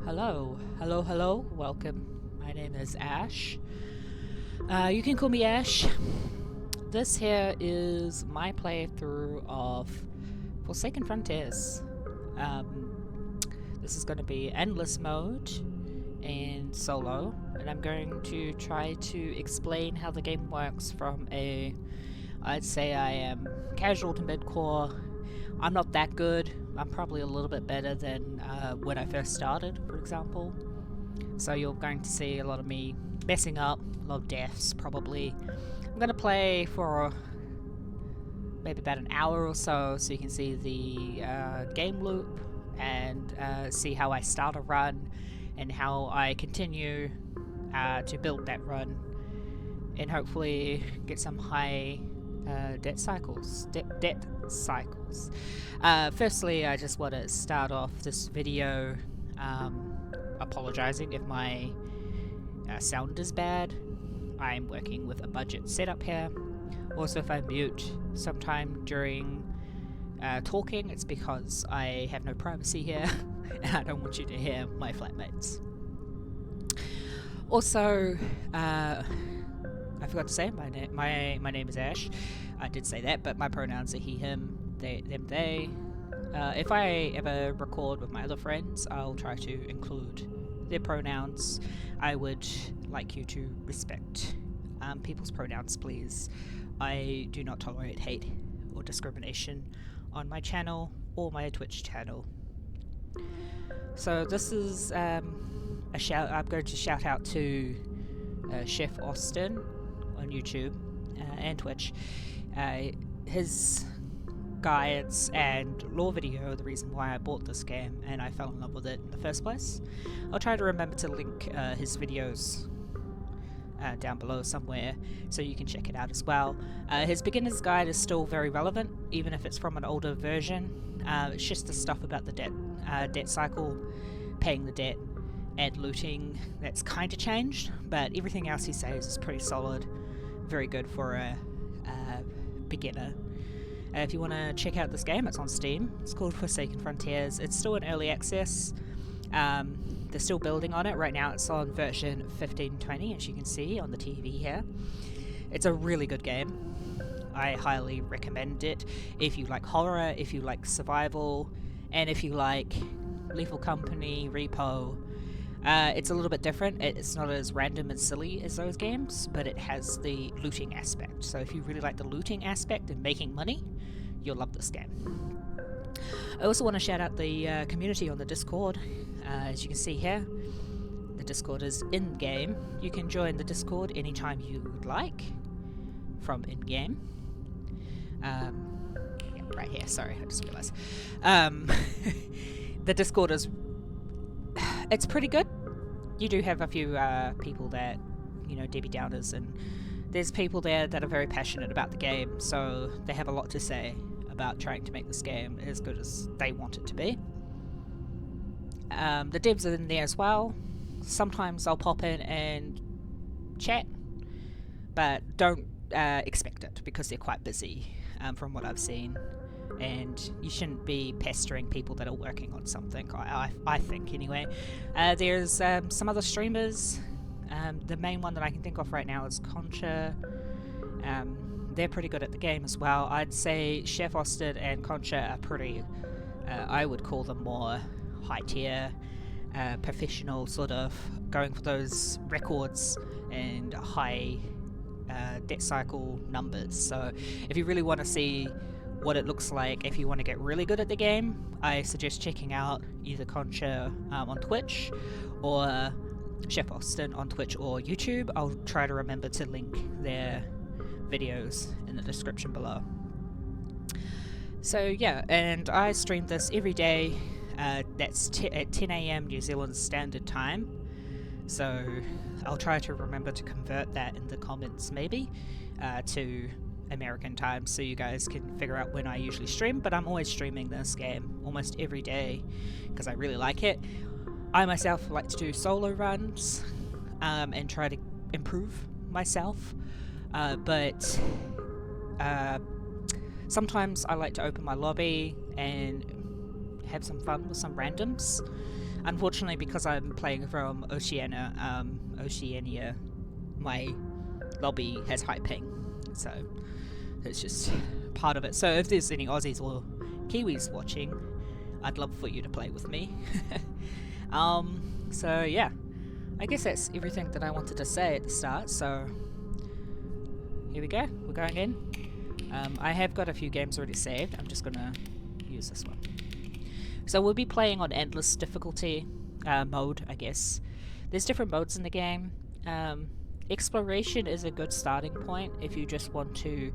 Hello, welcome. My name is Ash. You can call me Ash. This here is my playthrough of Forsaken Frontiers. This is going to be endless mode and solo, and I'm going to try to explain how the game works from I'd say I am casual to mid-core. I'm not that good. I'm probably a little bit better than when I first started, for example. So you're going to see a lot of me messing up, a lot of deaths probably. I'm going to play for maybe about an hour or so you can see the game loop and see how I start a run and how I continue to build that run and hopefully get some high debt cycles. Firstly, I just want to start off this video apologizing if my sound is bad. I'm working with a budget setup here. Also, if I mute sometime during talking, it's because I have no privacy here and I don't want you to hear my flatmates. Also, I forgot to say my name is Ash. I did say that, but my pronouns are he, him, them, they. If I ever record with my other friends, I'll try to include their pronouns. I would like you to respect people's pronouns, please. I do not tolerate hate or discrimination on my channel or my Twitch channel. So this is I'm going to shout out to Chef Austin on YouTube and Twitch. His guides and lore video, the reason why I bought this game and I fell in love with it in the first place. I'll try to remember to link his videos down below somewhere so you can check it out as well. His beginner's guide is still very relevant, even if it's from an older version. It's just the stuff about the debt cycle, paying the debt, and looting that's kind of changed, but everything else he says is pretty solid, very good for a beginner. If you want to check out this game, it's on Steam. It's called Forsaken Frontiers. It's still in early access. They're still building on it. Right now it's on version 1520, as you can see on the TV here. It's a really good game. I highly recommend it if you like horror, if you like survival, and if you like Lethal Company, Repo. It's a little bit different. It's not as random and silly as those games, but it has the looting aspect. So if you really like the looting aspect and making money, you'll love this game. I also want to shout out the community on the Discord. As you can see here, the Discord is in-game. You can join the Discord anytime you would like from in-game. Yeah, right here, sorry, I just realized. The Discord is... it's pretty good. You do have a few people that, you know, Debbie Downers, and there's people there that are very passionate about the game, so they have a lot to say about trying to make this game as good as they want it to be. The devs are in there as well. Sometimes I'll pop in and chat, but don't expect it because they're quite busy from what I've seen. And you shouldn't be pestering people that are working on something, I think anyway. There's some other streamers. The main one that I can think of right now is Concha. They're pretty good at the game as well. I'd say Chef Austin and Concha are pretty, I would call them more high tier, professional, sort of going for those records and high debt cycle numbers. So if you really want to see what it looks like, if you want to get really good at the game, I suggest checking out either Concha on Twitch or Chef Austin on Twitch or YouTube. I'll try to remember to link their videos in the description below. So yeah, and I stream this every day. That's at 10 AM New Zealand Standard Time. So I'll try to remember to convert that in the comments maybe to American time so you guys can figure out when I usually stream, but I'm always streaming this game almost every day because I really like it. I myself like to do solo runs and try to improve myself, but sometimes I like to open my lobby and have some fun with some randoms. Unfortunately, because I'm playing from Oceania, my lobby has high ping, so it's just part of it. So if there's any Aussies or Kiwis watching, I'd love for you to play with me. So yeah, I guess that's everything that I wanted to say at the start, so here we go, we're going in. I have got a few games already saved, I'm just gonna use this one. So we'll be playing on endless difficulty mode, I guess. There's different modes in the game. Exploration is a good starting point if you just want to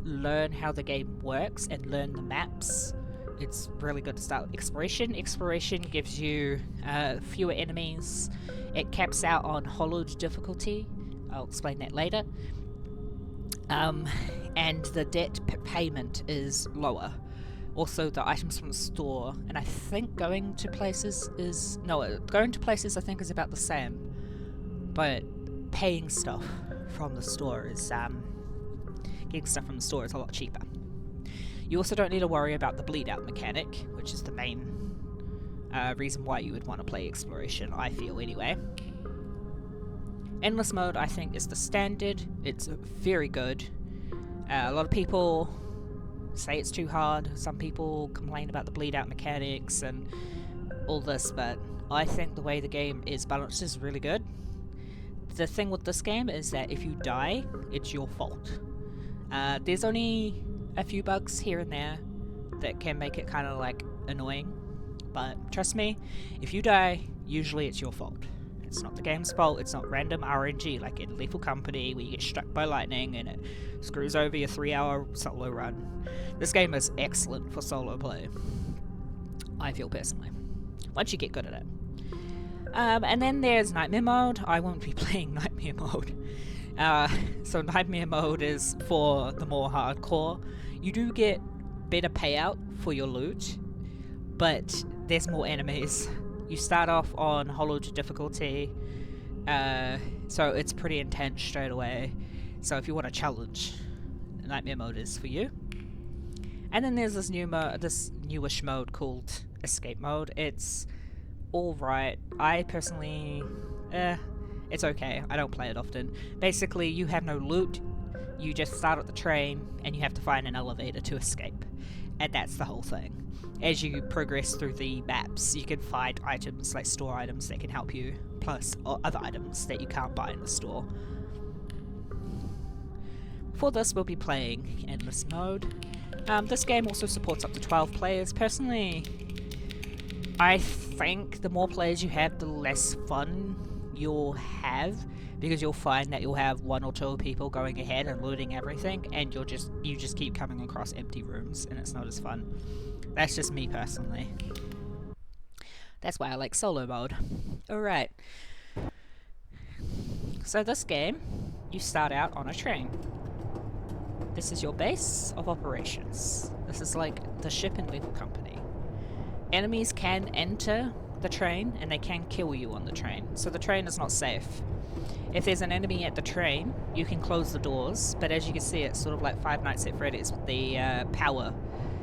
learn how the game works and learn the maps. It's really good to start with exploration. Exploration gives you fewer enemies. It caps out on hollowed difficulty. I'll explain that later. And the debt payment is lower. Also, the items from the store, and I think going to places I think is about the same, but paying stuff from the store is getting stuff from the store is a lot cheaper. You also don't need to worry about the bleed out mechanic, which is the main reason why you would want to play exploration, I feel anyway. Endless mode, I think, is the standard. It's very good. A lot of people say it's too hard. Some people complain about the bleed out mechanics and all this, but I think the way the game is balanced is really good. The thing with this game is that if you die, it's your fault. There's only a few bugs here and there that can make it kind of like annoying, but trust me, if you die, usually it's your fault. It's not the game's fault, it's not random RNG like in Lethal Company where you get struck by lightning and it screws over your 3-hour solo run. This game is excellent for solo play, I feel personally, once you get good at it. And then there's Nightmare Mode. I won't be playing Nightmare Mode. So Nightmare Mode is for the more hardcore. You do get better payout for your loot, but there's more enemies. You start off on hollowed difficulty, so it's pretty intense straight away. So if you want a challenge, Nightmare Mode is for you. And then there's this newish mode called Escape Mode. It's alright. I personally, it's okay. I don't play it often. Basically, you have no loot. You just start at the train, and you have to find an elevator to escape. And that's the whole thing. As you progress through the maps, you can find items, like store items that can help you, plus other items that you can't buy in the store. For this, we'll be playing Endless Mode. This game also supports up to 12 players. Personally, I think the more players you have, the less fun you'll have, because you'll find that you'll have 1 or 2 people going ahead and looting everything, and you just keep coming across empty rooms, and it's not as fun. That's just me personally. That's why I like solo mode. Alright. So this game, you start out on a train. This is your base of operations. This is like the ship in Lethal Company. Enemies can enter the train and they can kill you on the train, so the train is not safe. If there's an enemy at the train, you can close the doors, but as you can see, it's sort of like Five Nights at Freddy's with the power.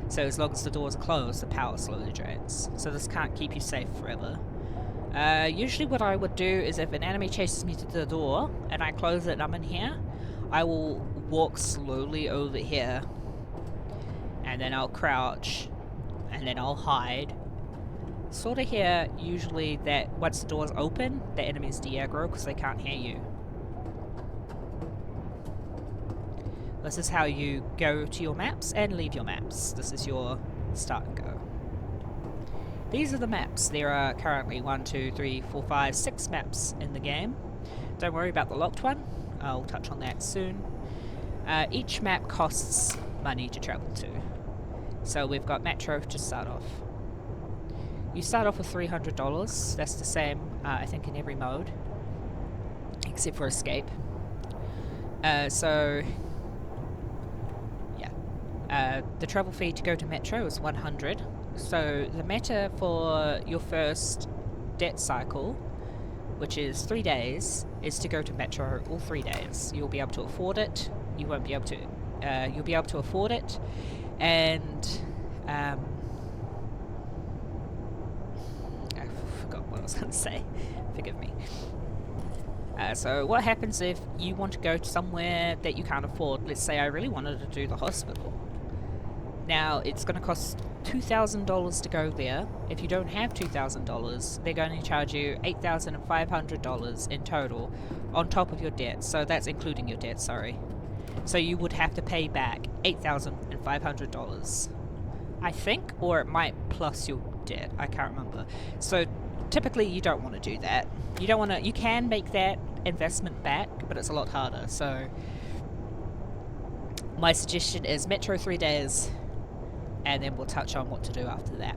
So as long as the doors are closed, the power slowly drains. So this can't keep you safe forever. Usually what I would do is if an enemy chases me to the door and I close it and I'm in here, I will walk slowly over here, and then I'll crouch, and then I'll hide. Sort of here, usually that once the doors open, the enemies de-aggro because they can't hear you. This is how you go to your maps and leave your maps. This is your start and go. These are the maps. There are currently 1, 2, 3, 4, 5, 6 maps in the game. Don't worry about the locked one. I'll touch on that soon. Each map costs money to travel to. So we've got Metro to start off. You start off with $300. That's the same, I think, in every mode, except for Escape. So yeah, the travel fee to go to Metro is $100. So the meta for your first debt cycle, which is 3 days, is to go to Metro all 3 days. You'll be able to afford it. You won't be able to. You'll be able to afford it, and I forgot was going to say. Forgive me. So what happens if you want to go to somewhere that you can't afford? Let's say I really wanted to do the hospital. Now, it's going to cost $2,000 to go there. If you don't have $2,000, they're going to charge you $8,500 in total on top of your debt. So that's including your debt, sorry. So you would have to pay back $8,500, I think, or it might plus your debt. I can't remember. So typically you don't want to do that. You don't want to. You can make that investment back, but it's a lot harder. So my suggestion is Metro 3 days, and then we'll touch on what to do after that.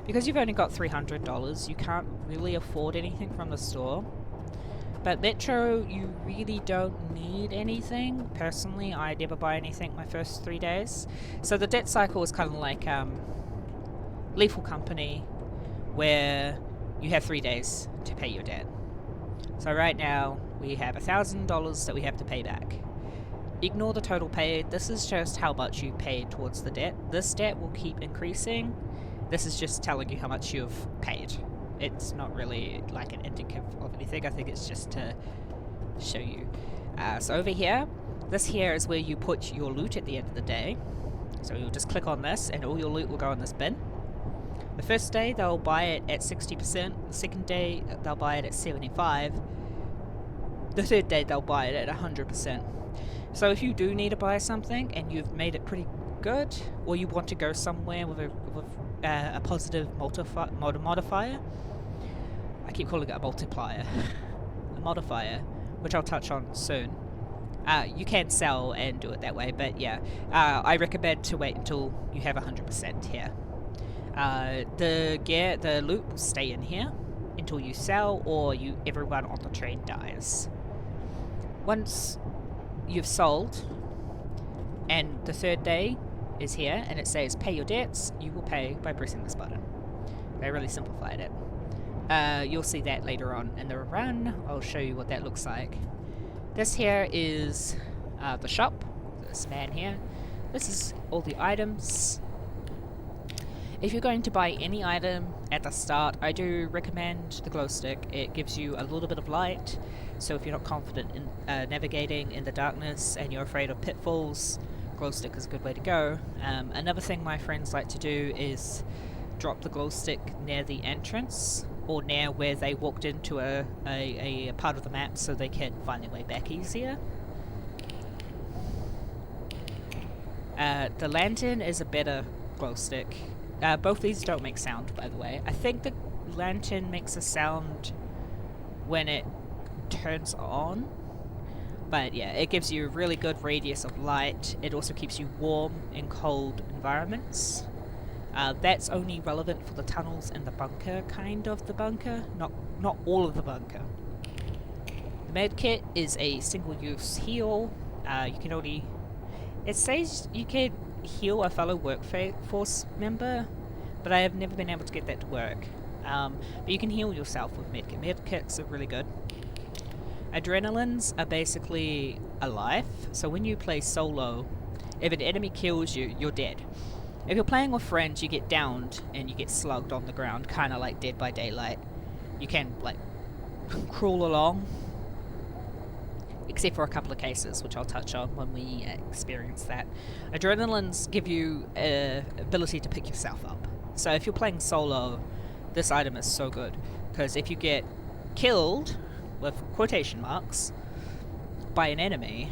Because you've only got $300, you can't really afford anything from the store. But Metro, you really don't need anything. Personally, I never buy anything my first 3 days. So the debt cycle is kind of like Lethal Company, where you have 3 days to pay your debt. So right now, we have $1,000 that we have to pay back. Ignore the total paid. This is just how much you paid towards the debt. This debt will keep increasing. This is just telling you how much you've paid. It's not really like an indicative of anything. I think it's just to show you. So over here, this here is where you put your loot at the end of the day. So you'll just click on this and all your loot will go in this bin. The first day they'll buy it at 60%. The second day they'll buy it at 75%. The third day they'll buy it at 100%. So if you do need to buy something and you've made it pretty good, or you want to go somewhere with a positive modifier, I keep calling it a multiplier, a modifier, which I'll touch on soon. You can sell and do it that way, but yeah, I recommend to wait until you have 100% here. The loot will stay in here until you sell or everyone on the train dies. Once you've sold, and the third day is here, and it says pay your debts, you will pay by pressing this button. They really simplified it. You'll see that later on in the run. I'll show you what that looks like. This here is the shop. This man here. This is all the items. If you're going to buy any item at the start, I do recommend the glow stick. It gives you a little bit of light, so if you're not confident in navigating in the darkness and you're afraid of pitfalls, glow stick is a good way to go. Another thing my friends like to do is drop the glow stick near the entrance, or near where they walked into a part of the map so they can find their way back easier. The lantern is a better glow stick. Both these don't make sound, by the way. I think the lantern makes a sound when it turns on, but yeah, it gives you a really good radius of light. It also keeps you warm in cold environments. That's only relevant for the tunnels and the bunker, kind of the bunker, not all of the bunker. The med kit is a single-use heal. You can only... It says you can heal a fellow workforce member, but I have never been able to get that to work. But you can heal yourself with medkit. Medkits are really good. Adrenalines are basically a life, so when you play solo, if an enemy kills you, you're dead. If you're playing with friends, you get downed and you get slugged on the ground, kind of like Dead by Daylight. You can, like, crawl along, except for a couple of cases, which I'll touch on when we experience that. Adrenalines give you ability to pick yourself up. So if you're playing solo, this item is so good, because if you get killed, with quotation marks, by an enemy,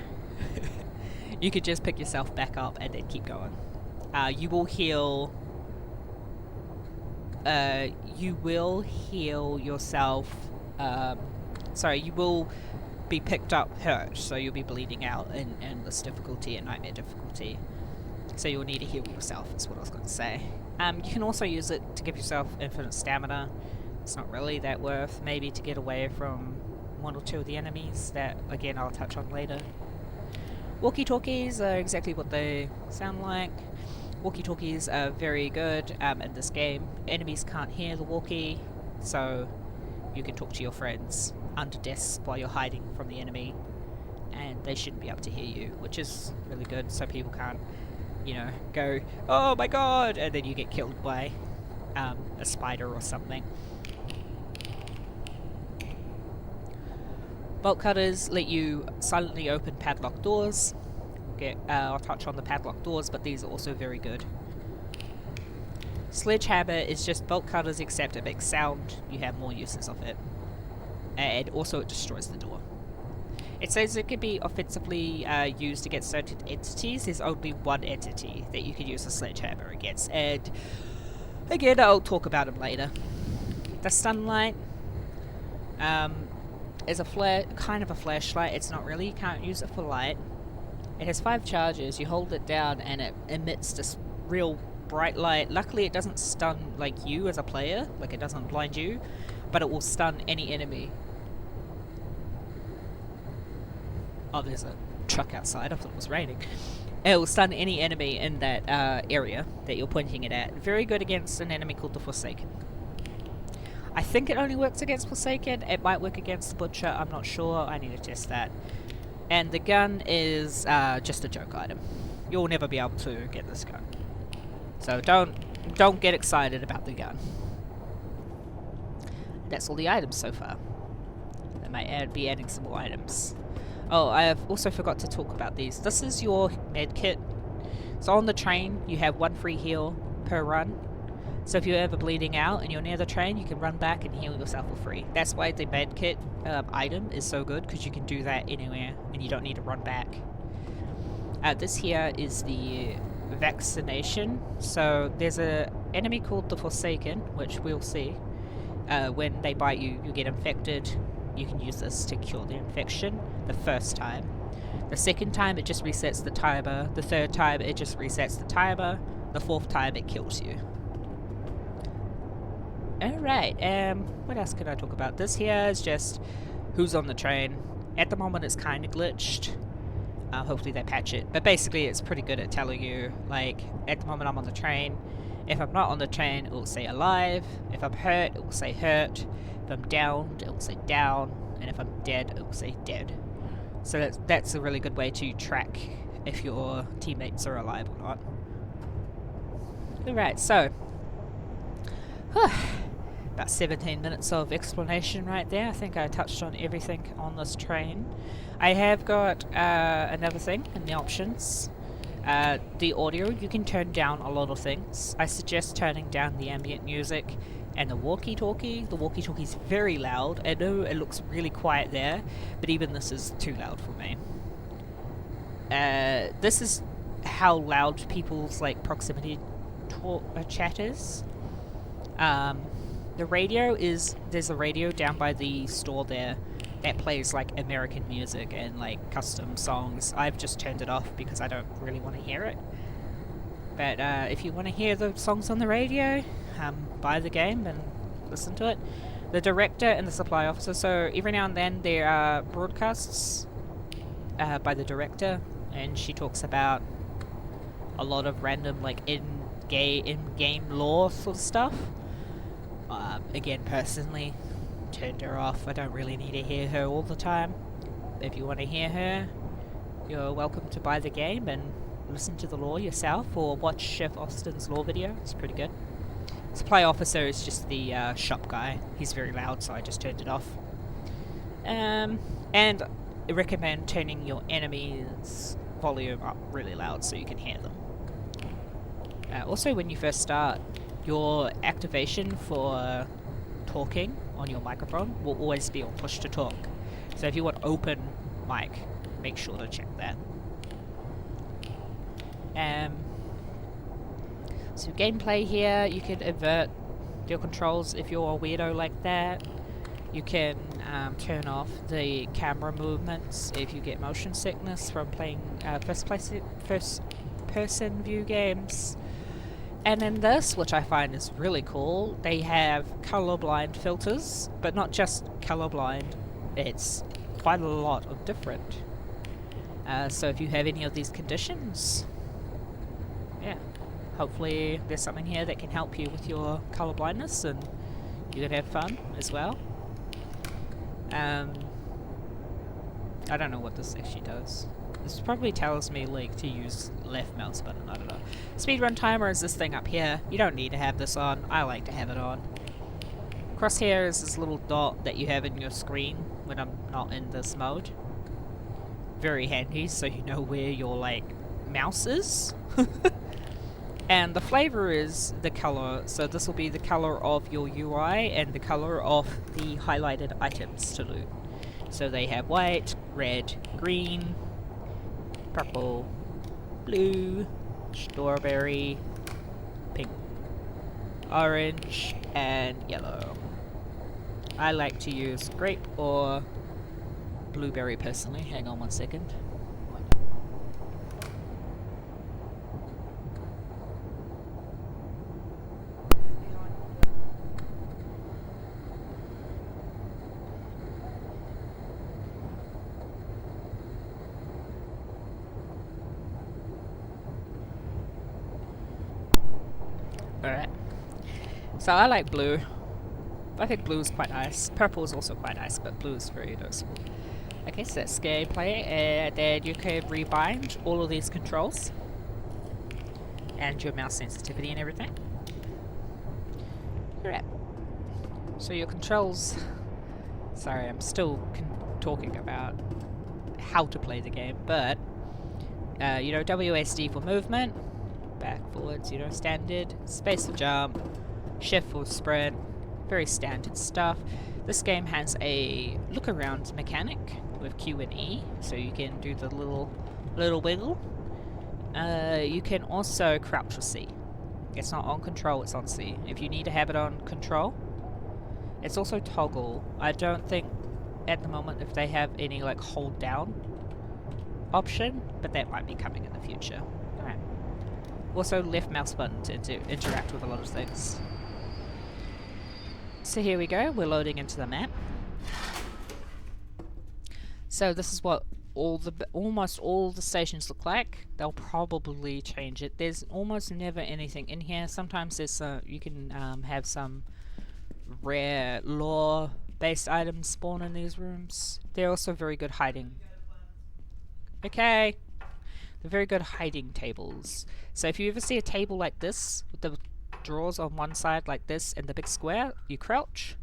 you could just pick yourself back up and then keep going. You will heal yourself, you will be picked up hurt, so you'll be bleeding out in endless difficulty and nightmare difficulty. So you'll need to heal yourself, is what I was going to say. You can also use it to give yourself infinite stamina. It's not really that worth, maybe to get away from one or two of the enemies that, again, I'll touch on later. Walkie-talkies are exactly what they sound like. Walkie-talkies are very good in this game. Enemies can't hear the walkie, so you can talk to your friends under desks while you're hiding from the enemy, and they shouldn't be able to hear you, which is really good, so people can't, go, "Oh my god," and then you get killed by a spider or something. Bolt cutters let you silently open padlocked doors. I'll touch on the padlocked doors, but these are also very good. Sledgehammer is just bolt cutters, except it makes sound. You have more uses of it. And also it destroys the door. It says it can be offensively used against certain entities. There's only one entity that you can use a sledgehammer against. And again, I'll talk about him later. The sunlight is a kind of a flashlight. It's not really. You can't use it for light. It has 5 charges. You hold it down and it emits this real bright light. Luckily it doesn't stun like you as a player, like it doesn't blind you, but it will stun any enemy. Oh, there's a truck outside. I thought it was raining. It will stun any enemy in that area that you're pointing it at. Very good against an enemy called the Forsaken. I think it only works against Forsaken. It might work against the Butcher. I'm not sure. I need to test that. And the gun is just a joke item. You'll never be able to get this gun. So don't get excited about the gun. That's all the items so far. I might be adding some more items. Oh, I have also forgot to talk about these. This is your med kit. So on the train, you have 1 free heal per run. So if you're ever bleeding out and you're near the train, you can run back and heal yourself for free. That's why the med kit item is so good, because you can do that anywhere and you don't need to run back. This here is the vaccination. So there's a enemy called the Forsaken, which we'll see. When they bite you, you get infected. You can use this to cure the infection the first time. The second time, it just resets the timer. The third time, it just resets the timer. The fourth time, it kills you. Alright, what else can I talk about? This here is just who's on the train. At the moment, it's kind of glitched. Hopefully they patch it. But basically, it's pretty good at telling you, like, at the moment I'm on the train. If I'm not on the train, it will say alive. If I'm hurt, it will say hurt. If I'm downed, it will say down. And if I'm dead, it will say dead. So that's a really good way to track if your teammates are alive or not. Alright, so about 17 minutes of explanation right there. I think I touched on everything on this train. I have got another thing in the options. The audio, you can turn down a lot of things. I suggest turning down the ambient music and the walkie-talkie. The walkie-talkie is very loud. I know it looks really quiet there, but even this is too loud for me. This is how loud people's proximity chat is. The radio is, there's a radio down by the store there that plays American music and custom songs. I've just turned it off because I don't really want to hear it. But if you want to hear the songs on the radio, buy the game and listen to it. The director and the supply officer, so every now and then there are broadcasts by the director, and she talks about a lot of random in-game lore sort of stuff. Again, personally, turned her off. I don't really need to hear her all the time. If you want to hear her, you're welcome to buy the game and listen to the lore yourself, or watch Chef Austin's lore video. It's pretty good. Supply officer is just the shop guy. He's very loud, so I just turned it off. And I recommend turning your enemies' volume up really loud so you can hear them. Also, when you first start, your activation for talking on your microphone will always be on push to talk. So if you want open mic, make sure to check that. So gameplay here, you can invert your controls if you're a weirdo like that. You can turn off the camera movements if you get motion sickness from playing first person view games. And in this, which I find is really cool, they have colorblind filters, but not just colorblind, it's quite a lot of different. So if you have any of these conditions, yeah, hopefully there's something here that can help you with your colorblindness and you can have fun as well. I don't know what this actually does. This probably tells me to use left mouse button, I don't know. Speedrun timer is this thing up here. You don't need to have this on. I like to have it on. Crosshair is this little dot that you have in your screen when I'm not in this mode. Very handy, so you know where your, like, mouse is. And the flavor is the color, so this will be the color of your UI and the color of the highlighted items to loot. So they have white, red, green, purple, blue, strawberry, pink, orange, and yellow. I like to use grape or blueberry personally. Hang on one second. Alright. So I like blue. I think blue is quite nice. Purple is also quite nice, but blue is very noticeable. Okay, so that's gameplay, and then you can rebind all of these controls. And your mouse sensitivity and everything. Alright. So your controls... Sorry, I'm still talking about how to play the game, but... you know, WSD for movement. Back, forwards, you know, standard. Space for jump. Shift for sprint. Very standard stuff. This game has a look around mechanic with Q and E, so you can do the little wiggle. You can also crouch or C. It's not on control, it's on C. If you need to have it on control. It's also toggle. I don't think at the moment if they have any like hold down option, but that might be coming in the future. Alright. Also left mouse button to interact with a lot of things. So here we go, we're loading into the map. So this is what almost all the stations look like. They'll probably change it. There's almost never anything in here. Sometimes there's you can have some rare lore based items spawn in these rooms. They're also very good hiding. Okay. They're very good hiding tables. So if you ever see a table like this with the drawers on one side like this and the big square, you crouch.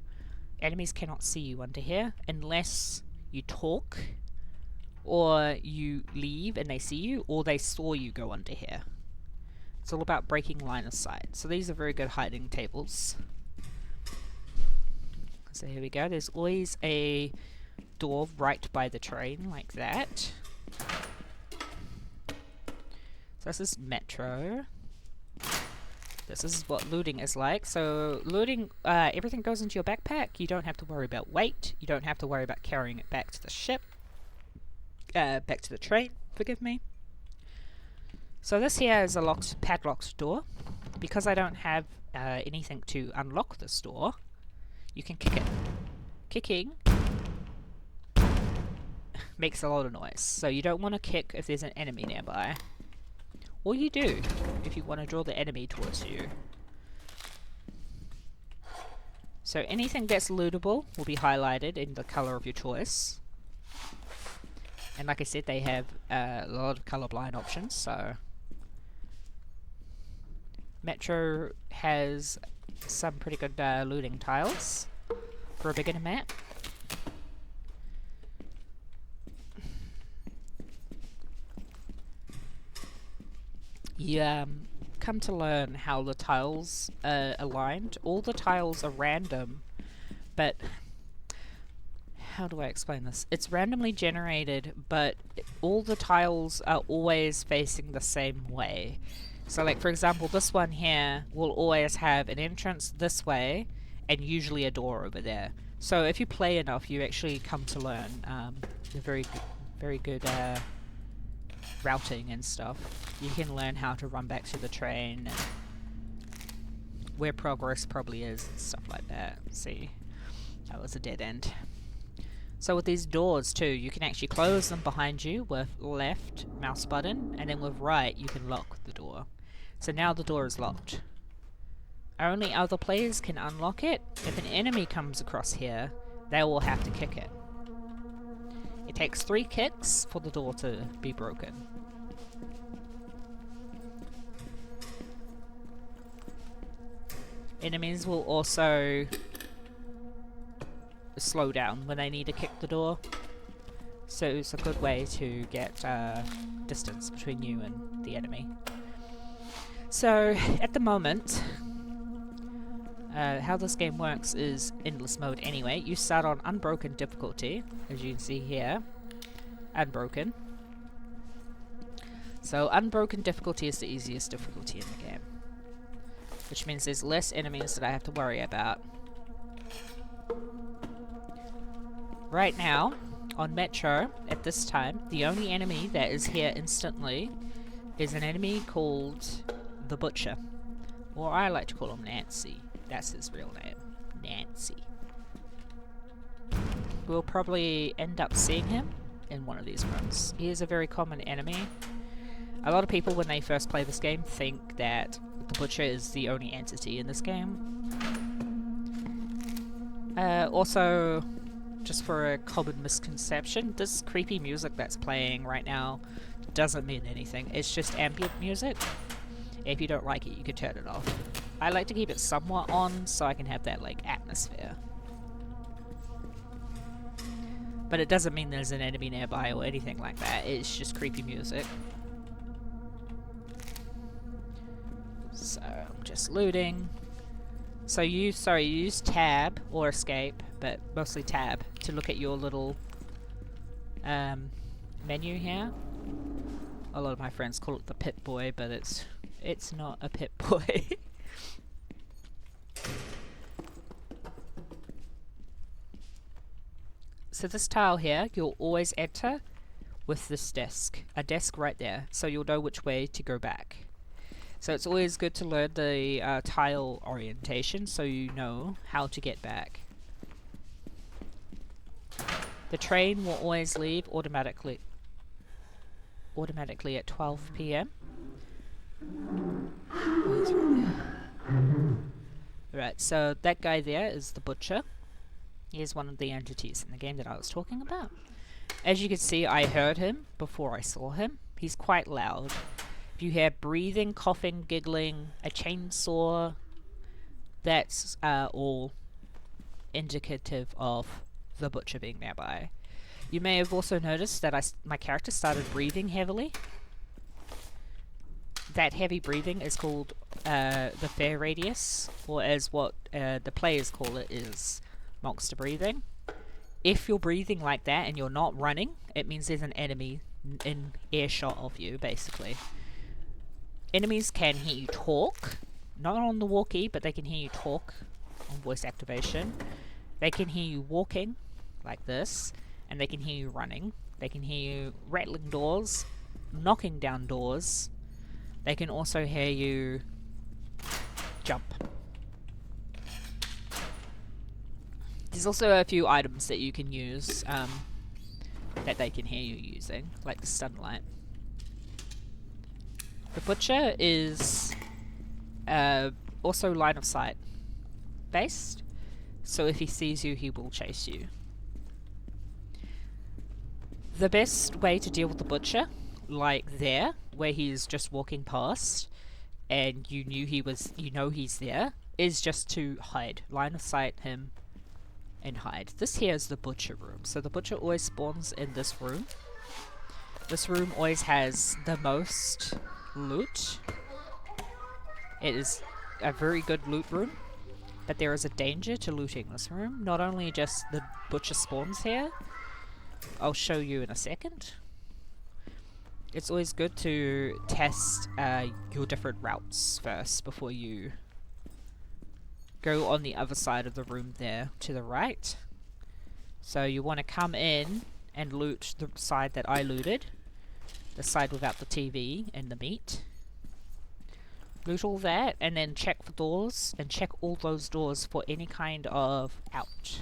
Enemies cannot see you under here unless you talk or you leave and they see you, or they saw you go under here. It's all about breaking line of sight. So these are very good hiding tables. So here we go. There's always a door right by the train like that. So this is Metro. This is what looting is like. So looting, everything goes into your backpack. You don't have to worry about weight. You don't have to worry about carrying it back to the ship. Back to the train, forgive me. So this here is a locked, padlocked door. Because I don't have anything to unlock this door, you can kick it. Kicking makes a lot of noise. So you don't want to kick if there's an enemy nearby. Or you do, if you want to draw the enemy towards you. So anything that's lootable will be highlighted in the color of your choice. And like I said, they have a lot of colorblind options, so... Metro has some pretty good looting tiles for a beginner map. You come to learn how the tiles are aligned. All the tiles are random, but how do I explain this? It's randomly generated, but all the tiles are always facing the same way. So like for example, this one here will always have an entrance this way and usually a door over there. So if you play enough, you actually come to learn the very good routing and stuff. You can learn how to run back to the train and where progress probably is and stuff like that. See, that was a dead end. So with these doors too, you can actually close them behind you with left mouse button, and then with right you can lock the door. So now the door is locked. Only other players can unlock it. If an enemy comes across here, they will have to kick it. It takes 3 kicks for the door to be broken. Enemies will also slow down when they need to kick the door. So it's a good way to get distance between you and the enemy. So at the moment, how this game works is endless mode anyway. You start on unbroken difficulty, as you can see here. Unbroken. So unbroken difficulty is the easiest difficulty in the game, which means there's less enemies that I have to worry about. Right now, on Metro, at this time, the only enemy that is here instantly is an enemy called the Butcher. Or I like to call him Nancy. That's his real name. Nancy. We'll probably end up seeing him in one of these rooms. He is a very common enemy. A lot of people, when they first play this game, think that the Butcher is the only entity in this game. Also, just for a common misconception, this creepy music that's playing right now doesn't mean anything. It's just ambient music. If you don't like it, you can turn it off. I like to keep it somewhat on so I can have that, like, atmosphere. But it doesn't mean there's an enemy nearby or anything like that. It's just creepy music. So, I'm just looting. So you use tab or escape, but mostly tab, to look at your little menu here. A lot of my friends call it the Pip-Boy, but it's not a Pip-Boy. So this tile here, you'll always enter with this desk. A desk right there, so you'll know which way to go back. So it's always good to learn the tile orientation so you know how to get back. The train will always leave automatically at 12 PM. Oh, it's right there. Right, so that guy there is the Butcher. He is one of the entities in the game that I was talking about. As you can see, I heard him before I saw him. He's quite loud. If you hear breathing, coughing, giggling, a chainsaw, that's all indicative of the Butcher being nearby. You may have also noticed that my character started breathing heavily. That heavy breathing is called the fair radius, or as what the players call it is monster breathing. If you're breathing like that and you're not running, it means there's an enemy in earshot of you, basically. Enemies can hear you talk, not on the walkie, but they can hear you talk on voice activation. They can hear you walking, like this, and they can hear you running. They can hear you rattling doors, knocking down doors. They can also hear you jump. There's also a few items that you can use that they can hear you using, like the sunlight. The Butcher is also line of sight based, so if he sees you, he will chase you. The best way to deal with the Butcher, like there, where he's just walking past, and you know he's there, is just to hide. Line of sight him and hide. This here is the Butcher room. So the Butcher always spawns in this room. This room always has the most loot. It is a very good loot room, but there is a danger to looting this room. Not only just the Butcher spawns here, I'll show you in a second. It's always good to test your different routes first before you go on the other side of the room there to the right. So you want to come in and loot the side that I looted, the side without the TV and the meat. Loot all that and then check for doors, and check all those doors for any kind of out.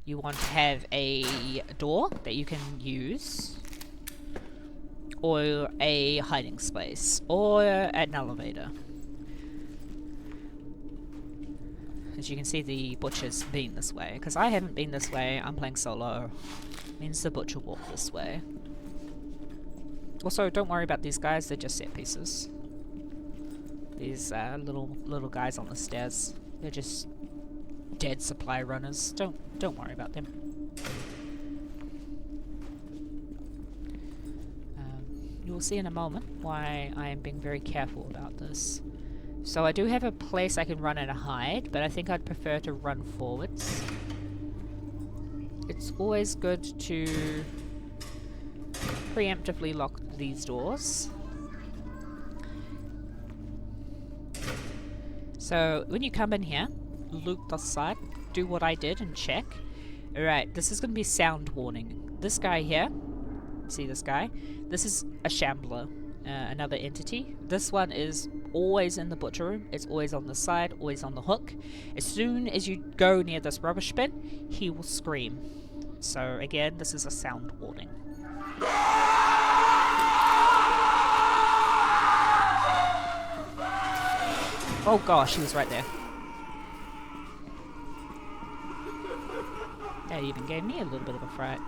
You want to have a door that you can use, or a hiding space, or an elevator. As you can see, the Butcher's been this way, because I haven't been this way. I'm playing solo. Means the Butcher walked this way. Also, don't worry about these guys, they're just set pieces. These little guys on the stairs, they're just dead supply runners. Don't worry about them. You'll see in a moment why I am being very careful about this. So I do have a place I can run and hide, but I think I'd prefer to run forwards. It's always good to preemptively lock these doors. So when you come in here, loop the side, do what I did and check. Alright, this is going to be sound warning. This guy here, see this guy? This is a shambler, another entity. This one is always in the butcher room. It's always on the side, always on the hook. As soon as you go near this rubbish bin, he will scream. So again, this is a sound warning. Oh gosh, he was right there. That even gave me a little bit of a fright.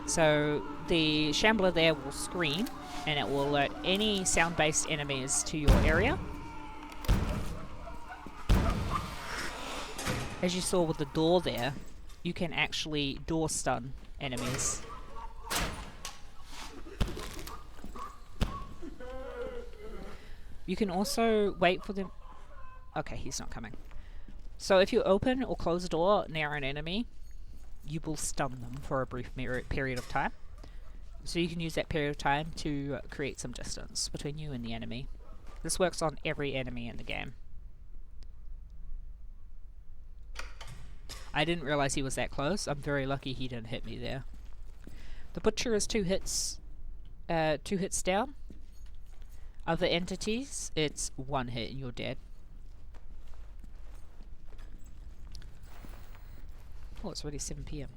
So the shambler there will scream, and it will alert any sound-based enemies to your area. As you saw with the door there, you can actually door stun enemies. You can also wait for them... Okay, he's not coming. So if you open or close a door near an enemy, you will stun them for a brief period of time. So you can use that period of time to create some distance between you and the enemy. This works on every enemy in the game. I didn't realize he was that close. I'm very lucky he didn't hit me there. The butcher is 2 hits down. Other entities, it's 1 hit and you're dead. Oh, it's already 7 PM.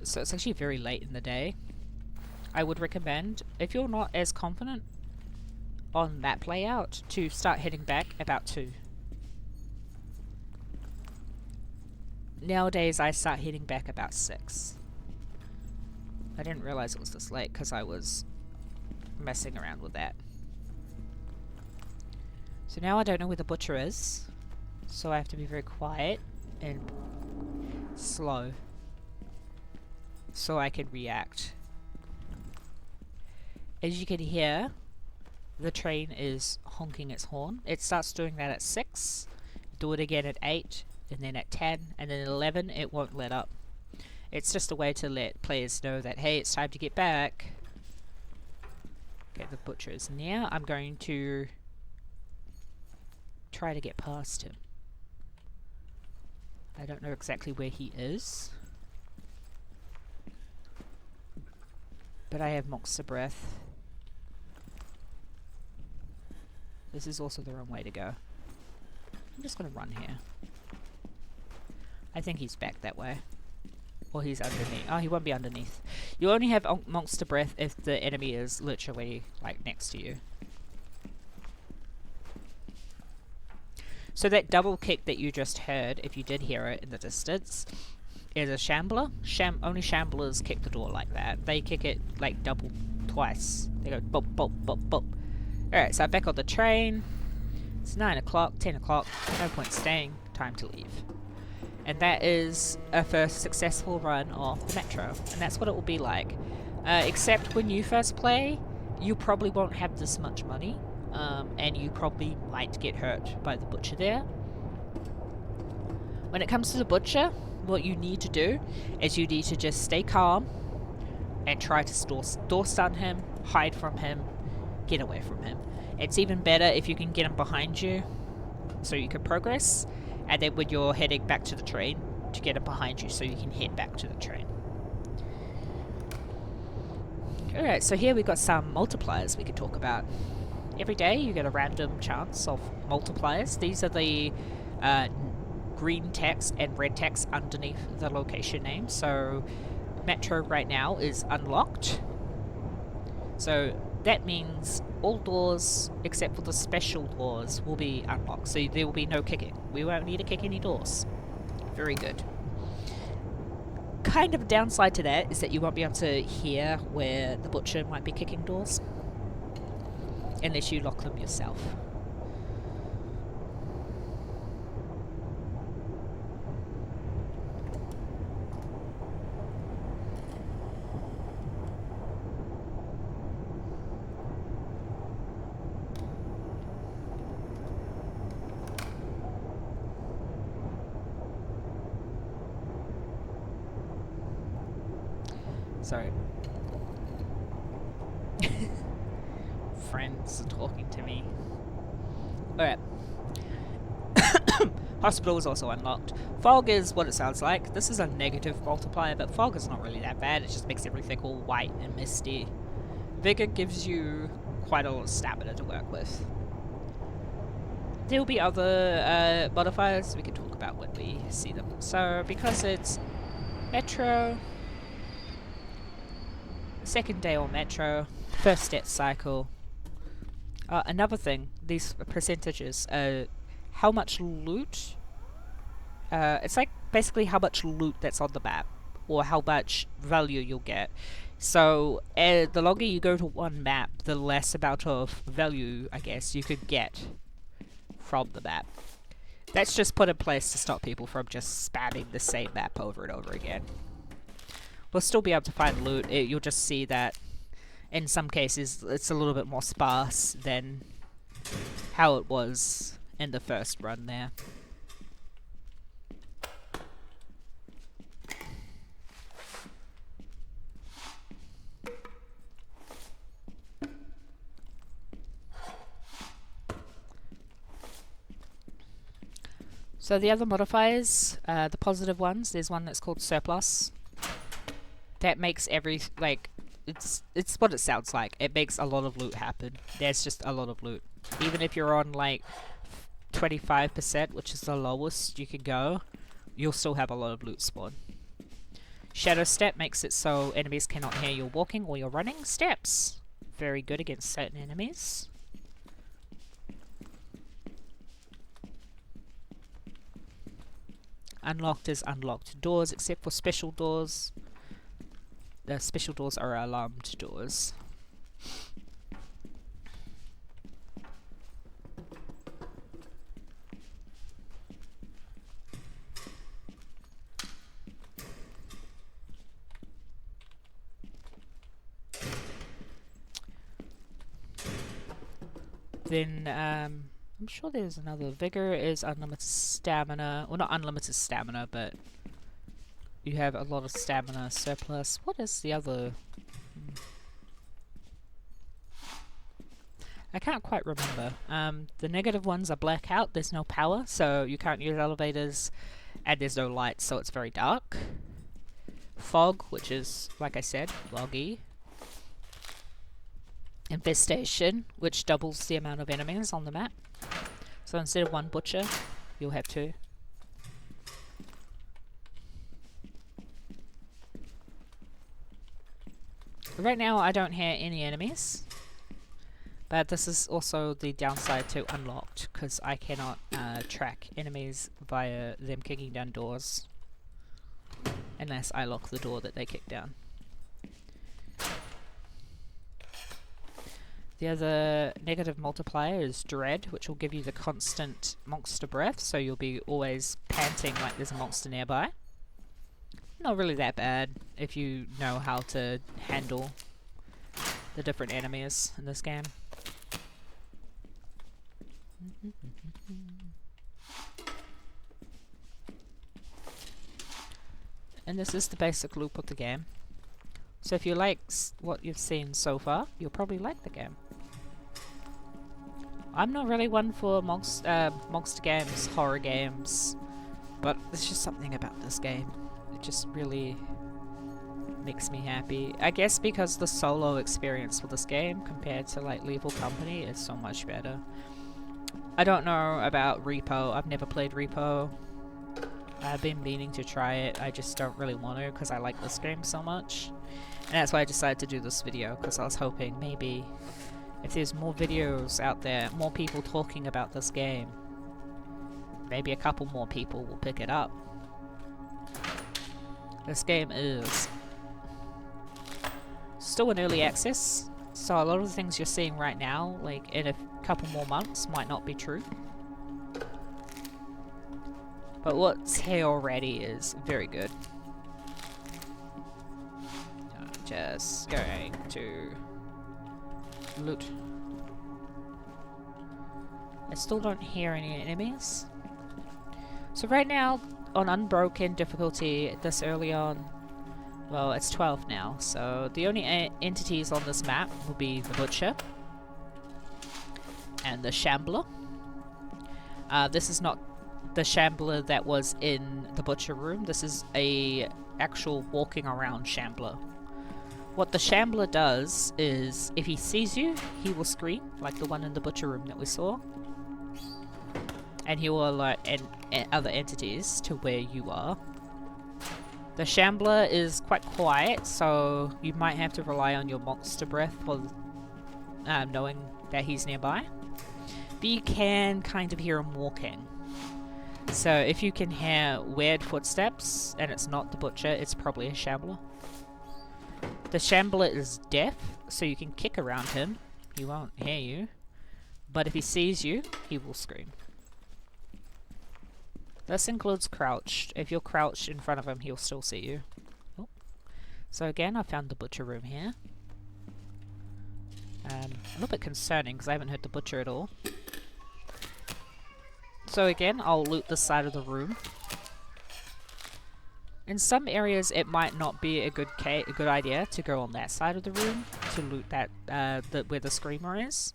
So it's actually very late in the day. I would recommend, if you're not as confident on map layout, to start heading back about 2. Nowadays I start heading back about 6. I didn't realize it was this late because I was messing around with that. So now I don't know where the butcher is, so I have to be very quiet and slow so I can react. As you can hear, the train is honking its horn. It starts doing that at 6, do it again at 8, and then at 10, and then at 11 it won't let up. It's just a way to let players know that, hey, it's time to get back. Okay, the butcher is near. I'm going to try to get past him. I don't know exactly where he is, but I have monster breath. This is also the wrong way to go. I'm just going to run here. I think he's back that way. Or he's underneath. Oh, he won't be underneath. You only have monster breath if the enemy is literally, like, next to you. So that double kick that you just heard, if you did hear it in the distance, is a shambler. Only shamblers kick the door like that. They kick it, like, double, twice. They go bop, bop, bop, bop. Alright, so I'm back on the train. It's 9 o'clock, 10 o'clock. No point staying. Time to leave. And that is a first successful run of the Metro. And that's what it will be like. Except when you first play, you probably won't have this much money. And you probably might get hurt by the butcher there. When it comes to the butcher, what you need to do is you need to just stay calm and try to door stun him, hide from him, get away from him. It's even better if you can get him behind you so you can progress, and then when you're heading back to the train, to get him behind you so you can head back to the train. Alright, so here we've got some multipliers we could talk about. Every day you get a random chance of multipliers. These are the green text and red text underneath the location name. So Metro right now is unlocked. So that means all doors except for the special doors will be unlocked. So there will be no kicking. We won't need to kick any doors. Very good. Kind of a downside to that is that you won't be able to hear where the butcher might be kicking doors. Unless you lock them yourself. Sorry. Friends are talking to me. Alright. Hospital is also unlocked. Fog is what it sounds like. This is a negative multiplier, but fog is not really that bad. It just makes everything all white and misty. Vigor gives you quite a lot of stamina to work with. There'll be other modifiers we can talk about when we see them. So, because it's Metro, second day on Metro, first stat cycle. Another thing, these percentages, how much loot, it's like basically how much loot that's on the map, or how much value you'll get. So, the longer you go to one map, the less amount of value, I guess, you could get from the map. That's just put in place to stop people from just spamming the same map over and over again. We'll still be able to find loot. You'll just see that in some cases it's a little bit more sparse than how it was in the first run there. So the other modifiers, the positive ones, there's one that's called surplus. That makes it's what it sounds like. It makes a lot of loot happen. There's just a lot of loot. Even if you're on like 25%, which is the lowest you can go, you'll still have a lot of loot spawn. Shadow step makes it so enemies cannot hear your walking or your running steps. Very good against certain enemies. Unlocked is unlocked doors, except for special doors. The special doors are alarmed doors. Then, I'm sure there's another. Vigor is unlimited stamina. Well, not unlimited stamina, but you have a lot of stamina surplus. What is the other? I can't quite remember. The negative ones are blackout. There's no power, so you can't use elevators, and there's no light, so it's very dark. Fog, which is, like I said, foggy. Infestation, which doubles the amount of enemies on the map. So instead of one butcher, you'll have two. Right now I don't hear any enemies, but this is also the downside to unlocked, because I cannot track enemies via them kicking down doors unless I lock the door that they kick down. The other negative multiplier is Dread, which will give you the constant monster breath, so you'll be always panting like there's a monster nearby. Not really that bad if you know how to handle the different enemies in this game. And this is the basic loop of the game. So if you like what you've seen so far, you'll probably like the game. I'm not really one for monster games, horror games, but there's just something about this game. It just really makes me happy. I guess because the solo experience for this game compared to like Lethal Company is so much better. I don't know about Repo. I've never played Repo. I've been meaning to try it. I just don't really want to because I like this game so much. And that's why I decided to do this video, because I was hoping maybe if there's more videos out there, more people talking about this game, maybe a couple more people will pick it up. This game is still in early access, so a lot of the things you're seeing right now, like in a couple more months, might not be true. But what's here already is very good. I'm just going to loot. I still don't hear any enemies. So right now, on unbroken difficulty this early on, Well, it's 12 now, so the only entities on this map will be the Butcher and the Shambler. This is not the Shambler that was in the Butcher room. This is a actual walking around Shambler. What the Shambler does is, if he sees you, he will scream, like the one in the Butcher room that we saw. And he will alert other entities to where you are. The Shambler is quite quiet, so you might have to rely on your monster breath for knowing that he's nearby. But you can kind of hear him walking. So if you can hear weird footsteps, and it's not the Butcher, it's probably a Shambler. The Shambler is deaf, so you can kick around him. He won't hear you. But if he sees you, he will scream. This includes crouched. If you're crouched in front of him, he'll still see you. Oh. So again, I found the Butcher room here. A little bit concerning because I haven't heard the Butcher at all. So again, I'll loot this side of the room. In some areas, it might not be a good idea to go on that side of the room to loot that where the Screamer is.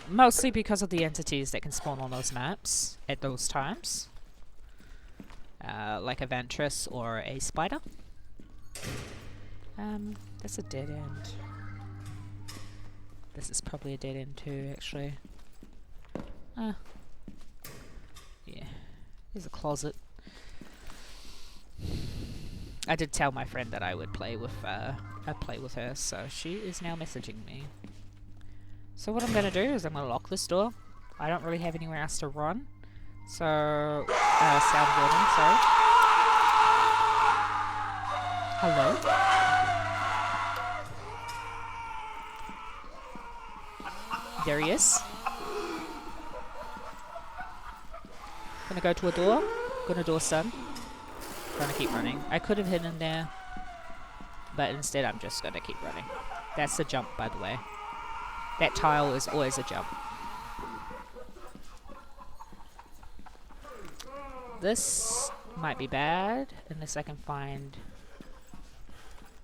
Mostly because of the entities that can spawn on those maps at those times. Like a Ventress or a Spider. That's a dead end. This is probably a dead end too, actually. Yeah. Here's a closet. I did tell my friend that I would play with her, so she is now messaging me. So what I'm gonna do is I'm gonna lock this door. I don't really have anywhere else to run. So, sound warning, sorry. Hello? There he is. Gonna go to a door. Gonna door stun. Gonna keep running. I could have hidden there, but instead I'm just gonna keep running. That's the jump, by the way. That tile is always a jump. This might be bad unless I can find...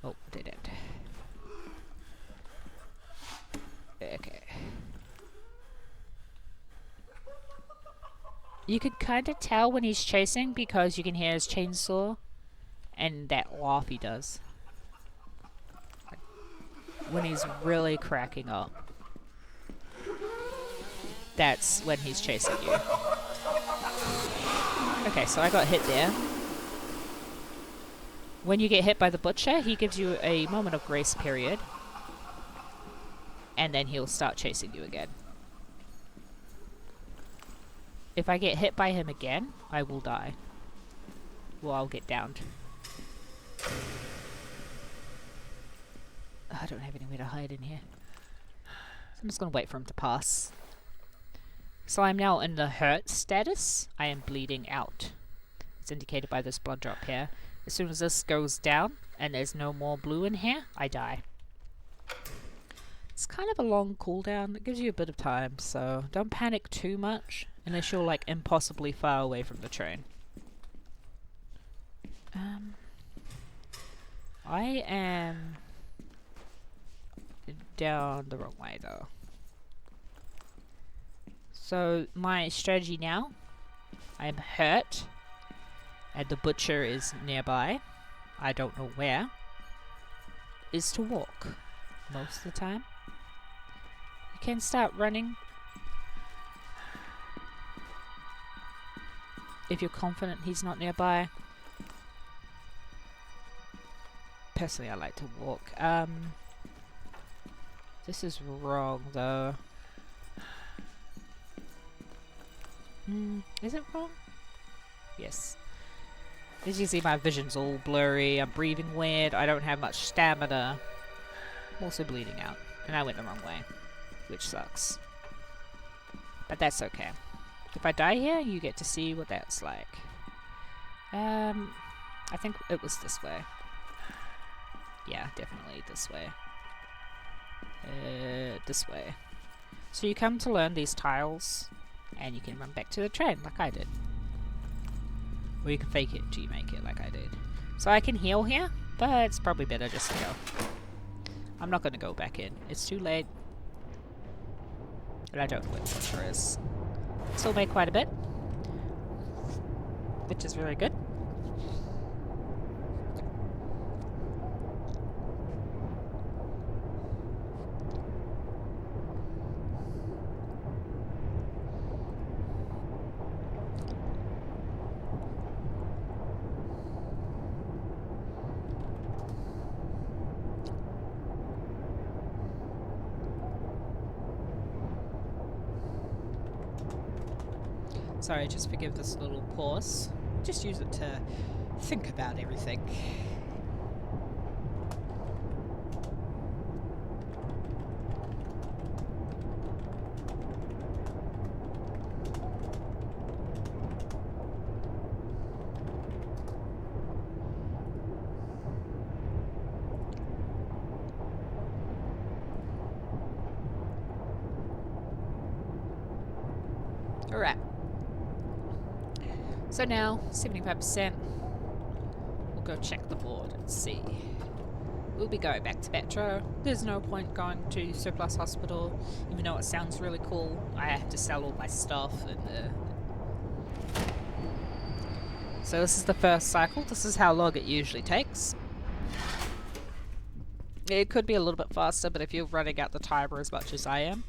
Oh, dead end. Okay. You can kind of tell when he's chasing because you can hear his chainsaw and that laugh he does. When he's really cracking up. That's when he's chasing you. Okay, so I got hit there. When you get hit by the Butcher, he gives you a moment of grace period. And then he'll start chasing you again. If I get hit by him again, I will die. Well, I'll get downed. I don't have anywhere to hide in here. So I'm just gonna wait for him to pass. So I'm now in the hurt status. I am bleeding out. It's indicated by this blood drop here. As soon as this goes down and there's no more blue in here, I die. It's kind of a long cooldown. It gives you a bit of time, so don't panic too much unless you're like impossibly far away from the train. I am down the wrong way though. So my strategy now, I am hurt and the Butcher is nearby, I don't know where, is to walk most of the time. You can start running if you're confident he's not nearby. Personally, I like to walk. This is wrong though. Is it wrong? Yes. As you see, my vision's all blurry, I'm breathing weird, I don't have much stamina. I'm also bleeding out, and I went the wrong way, which sucks. But that's okay. If I die here, you get to see what that's like. I think it was this way. Yeah, definitely this way. This way. So you come to learn these tiles, and you can run back to the train, like I did. Or you can fake it till you make it, like I did. So I can heal here, but it's probably better just to go. I'm not going to go back in. It's too late. And I don't know where the butcher is. Still made quite a bit, which is very good. Sorry, just forgive this little pause. Just use it to think about everything. Alright. So now, 75%. We'll go check the board and see. We'll be going back to Metro. There's no point going to Surplus Hospital, even though it sounds really cool. I have to sell all my stuff and So this is the first cycle. This is how long it usually takes. It could be a little bit faster, but if you're running out the timer as much as I am,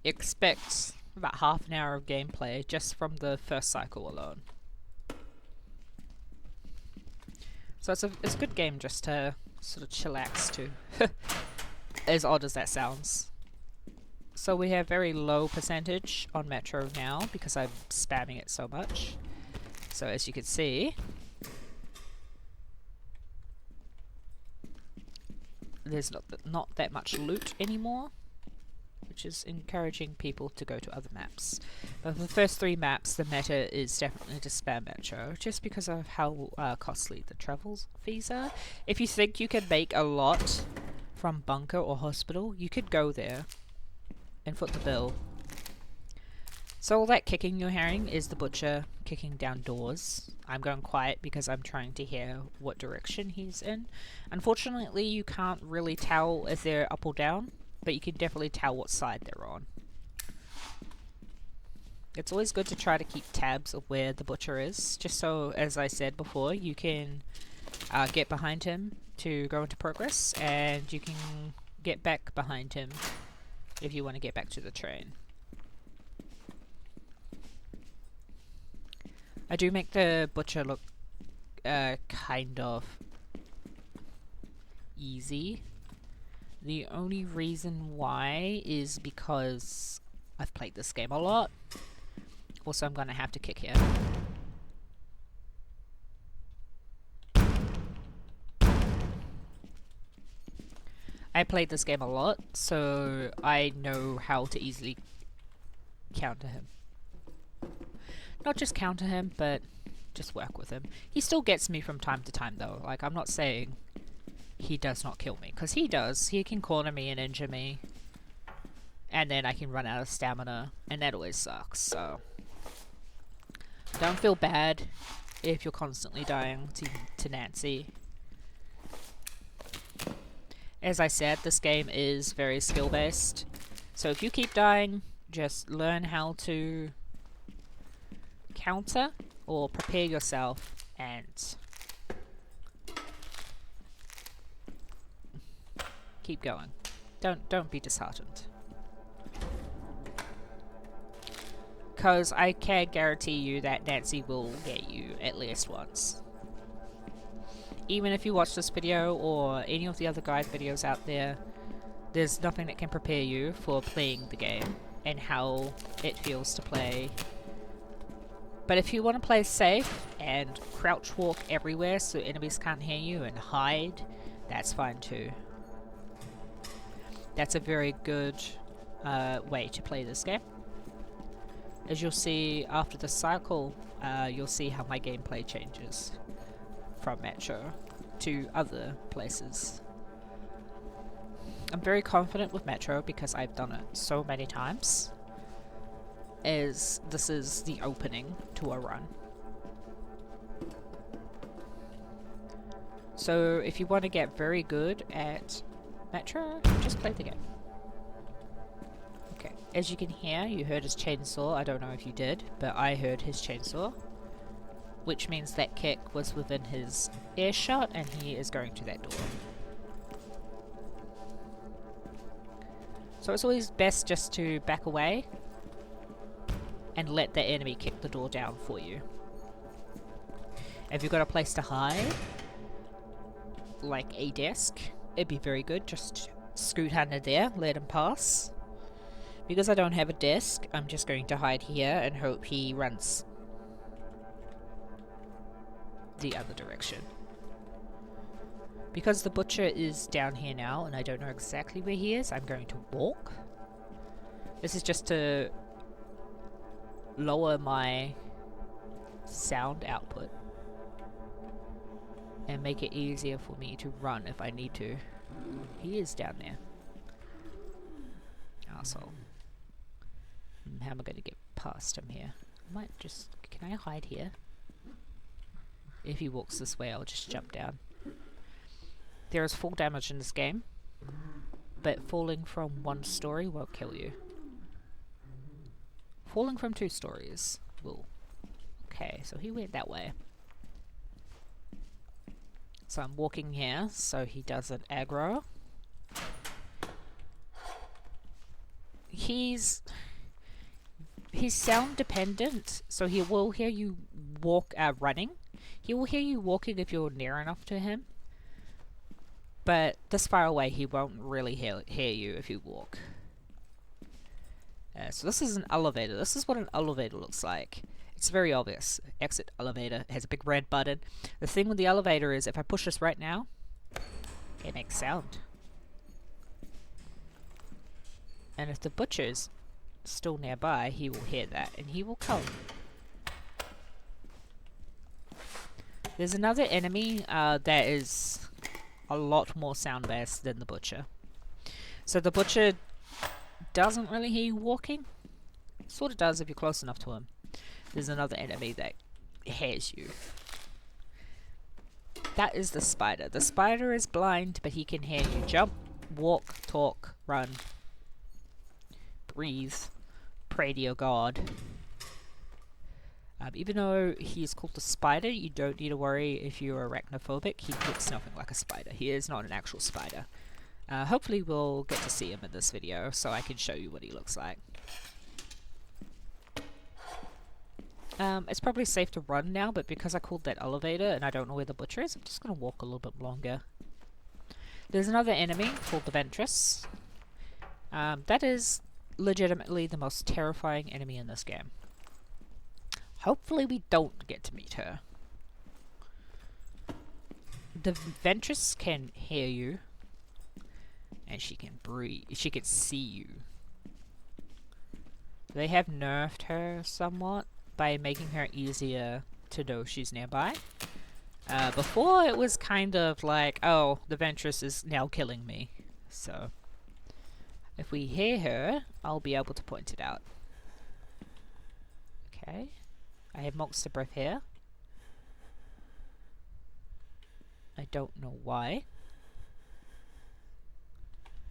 expect about half an hour of gameplay just from the first cycle alone. So it's a good game just to sort of chillax to, as odd as that sounds. So we have very low percentage on Metro now because I'm spamming it so much. So as you can see, there's not that much loot anymore, which is encouraging people to go to other maps. But for the first 3 maps, the meta is definitely to spam Metro, just because of how costly the travel fees are. If you think you can make a lot from Bunker or Hospital, you could go there and foot the bill. So all that kicking you're hearing is the butcher kicking down doors. I'm going quiet because I'm trying to hear what direction he's in. Unfortunately, you can't really tell if they're up or down, but you can definitely tell what side they're on. It's always good to try to keep tabs of where the butcher is, just so, as I said before, you can get behind him to go into progress, and you can get back behind him if you want to get back to the train. I do make the butcher look kind of easy. The only reason why is because I've played this game a lot. Also, I'm gonna have to kick here. I played this game a lot, so I know how to easily counter him. Not just counter him, but just work with him. He still gets me from time to time though. Like, I'm not saying he does not kill me, because he does. He can corner me and injure me, and then I can run out of stamina, and that always sucks, so don't feel bad if you're constantly dying to Nancy. As I said, this game is very skill based, so if you keep dying, just learn how to counter or prepare yourself and keep going. Don't be disheartened, because I can guarantee you that Nancy will get you at least once. Even if you watch this video or any of the other guide videos out there, there's nothing that can prepare you for playing the game and how it feels to play. But if you want to play safe and crouch walk everywhere so enemies can't hear you and hide, that's fine too. That's a very good way to play this game. As you'll see after the cycle, you'll see how my gameplay changes from Metro to other places. I'm very confident with Metro because I've done it so many times, as this is the opening to a run. So if you want to get very good at Metro, just play the game. Okay, as you can hear, you heard his chainsaw. I don't know if you did, but I heard his chainsaw. Which means that kick was within his earshot and he is going to that door. So it's always best just to back away and let the enemy kick the door down for you. If you've got a place to hide, like a desk, it'd be very good. Just scoot under there, let him pass. Because I don't have a desk, I'm just going to hide here and hope he runs the other direction. Because the butcher is down here now and I don't know exactly where he is, I'm going to walk. This is just to lower my sound output and make it easier for me to run if I need to. He is down there. Asshole. How am I going to get past him here? I might just... Can I hide here? If he walks this way, I'll just jump down. There is full damage in this game, but falling from 1 story won't kill you. Falling from 2 stories will. Okay, so he went that way. So I'm walking here so he doesn't aggro. He's sound dependent, so he will hear you walk running. He will hear you walking if you're near enough to him. But this far away he won't really hear you if you walk. So this is an elevator. This is what an elevator looks like. It's very obvious. Exit elevator. It has a big red button. The thing with the elevator is if I push this right now, it makes sound. And if the butcher's still nearby, he will hear that and he will come. There's another enemy that is a lot more sound based than the butcher. So the butcher doesn't really hear you walking. Sort of does if you're close enough to him. There's another enemy that hears you. That is the spider. The spider is blind, but he can hear you. Jump, walk, talk, run, breathe, pray to your god. Even though he is called the spider, you don't need to worry if you're arachnophobic. He looks nothing like a spider. He is not an actual spider. Hopefully we'll get to see him in this video so I can show you what he looks like. It's probably safe to run now, but because I called that elevator and I don't know where the butcher is, I'm just going to walk a little bit longer. There's another enemy called the Ventress. That is legitimately the most terrifying enemy in this game. Hopefully we don't get to meet her. The Ventress can hear you. And she can breathe. She can see you. They have nerfed her somewhat by making her easier to know she's nearby. Before it was kind of like, oh, the Ventress is now killing me. So, if we hear her, I'll be able to point it out. Okay. I have monster breath here. I don't know why.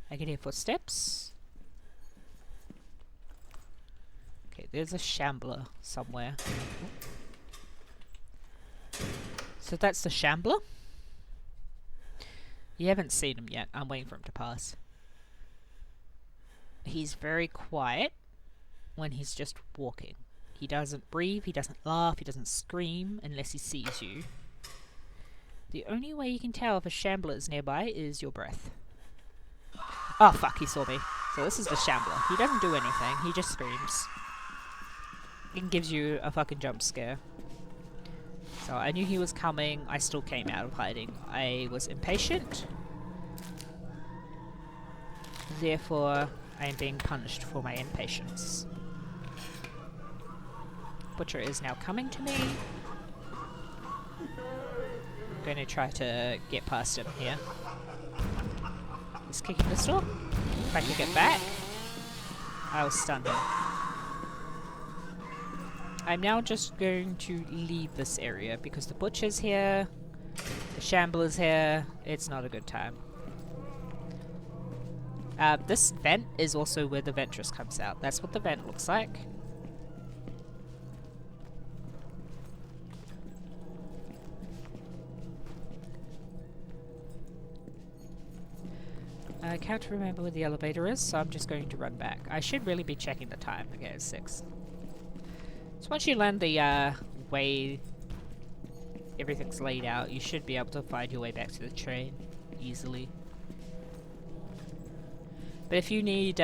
I can hear footsteps. Okay, there's a shambler somewhere. So that's the shambler. You haven't seen him yet. I'm waiting for him to pass. He's very quiet when he's just walking. He doesn't breathe, he doesn't laugh, he doesn't scream unless he sees you. The only way you can tell if a shambler is nearby is your breath. Oh fuck, he saw me. So this is the shambler. He doesn't do anything, he just screams. And gives you a fucking jump scare. So I knew he was coming, I still came out of hiding. I was impatient. Therefore, I am being punished for my impatience. Butcher is now coming to me. I'm going to try to get past him here. He's kicking this door. If I can get back, I'll stun him. I'm now just going to leave this area because the butcher's here. The Shambler's here. It's not a good time. This vent is also where the Ventress comes out. That's what the vent looks like. I can't remember where the elevator is, so I'm just going to run back. I should really be checking the time. Okay, it's 6. So once you learn the way everything's laid out, you should be able to find your way back to the train easily. But if you need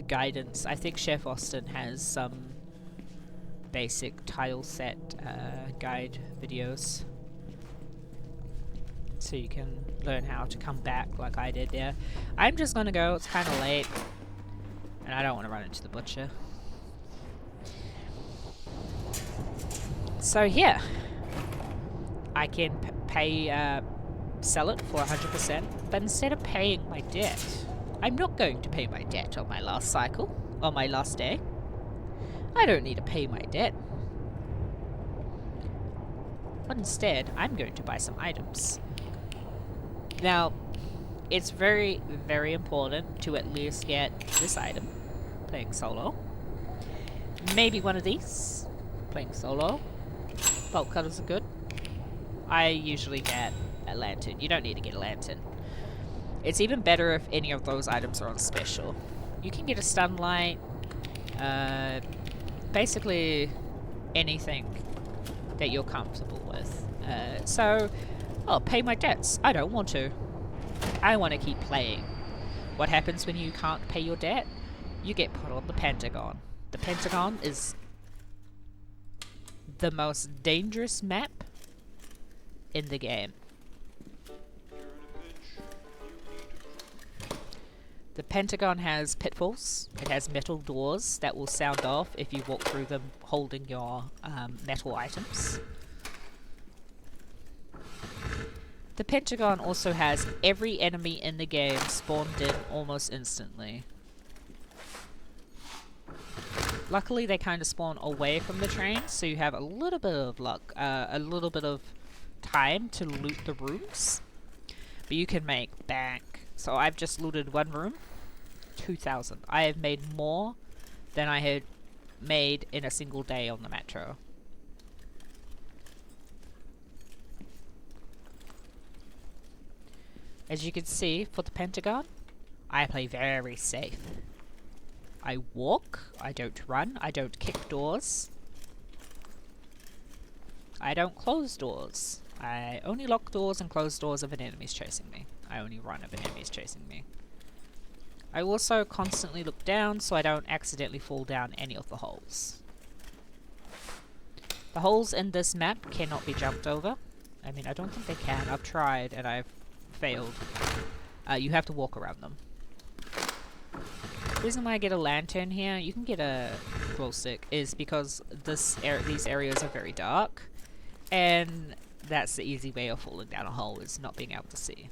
guidance, I think Chef Austin has some basic tile set guide videos, so you can learn how to come back like I did there. I'm just gonna go. It's kind of late, and I don't want to run into the butcher. So here, I can sell it for 100%, but instead of paying my debt, I'm not going to pay my debt on my last cycle, on my last day. I don't need to pay my debt. But instead, I'm going to buy some items. Now, it's very, very important to at least get this item, playing solo. Maybe one of these, playing solo. Bolt cutters are good. I usually get a lantern. You don't need to get a lantern. It's even better if any of those items are on special. You can get a stun light, basically anything that you're comfortable with. So, I'll pay my debts. I don't want to. I want to keep playing. What happens when you can't pay your debt? You get put on the Pentagon. The Pentagon is the most dangerous map in the game. The Pentagon has pitfalls. It has metal doors that will sound off if you walk through them holding your metal items. The Pentagon also has every enemy in the game spawned in almost instantly. Luckily, they kind of spawn away from the train, so you have a little bit of luck, a little bit of time to loot the rooms. But you can make bank. So I've just looted one room, 2,000. I have made more than I had made in a single day on the metro. As you can see, for the Pentagon, I play very safe. I walk, I don't run, I don't kick doors. I don't close doors. I only lock doors and close doors if an enemy's chasing me. I only run if an enemy's chasing me. I also constantly look down so I don't accidentally fall down any of the holes. The holes in this map cannot be jumped over. I mean, I don't think they can. I've tried and I've failed. You have to walk around them. The reason why I get a lantern here, you can get a glow stick, is because these areas are very dark, and that's the easy way of falling down a hole, is not being able to see.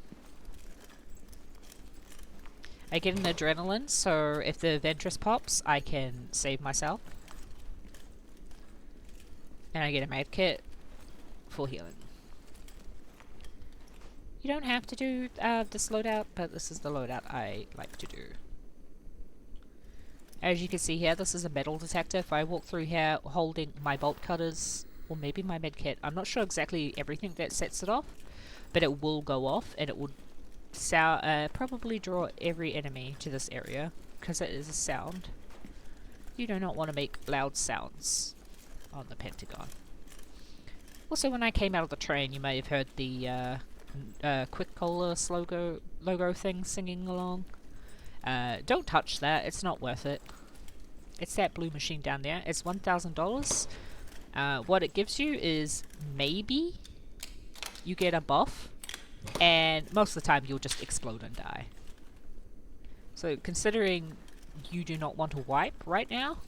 I get an adrenaline, so if the Ventress pops, I can save myself. And I get a med kit for healing. You don't have to do this loadout, but this is the loadout I like to do. As you can see here, this is a metal detector. If I walk through here holding my bolt cutters, or maybe my med kit, I'm not sure exactly everything that sets it off, but it will go off, and it would probably draw every enemy to this area, because it is a sound. You do not want to make loud sounds on the Pentagon. Also, when I came out of the train, you may have heard the Quick Cola logo thing singing along. Don't touch that, it's not worth it. It's that blue machine down there. It's $1,000. What it gives you is maybe you get a buff, and most of the time you'll just explode and die. So considering you do not want to wipe right now,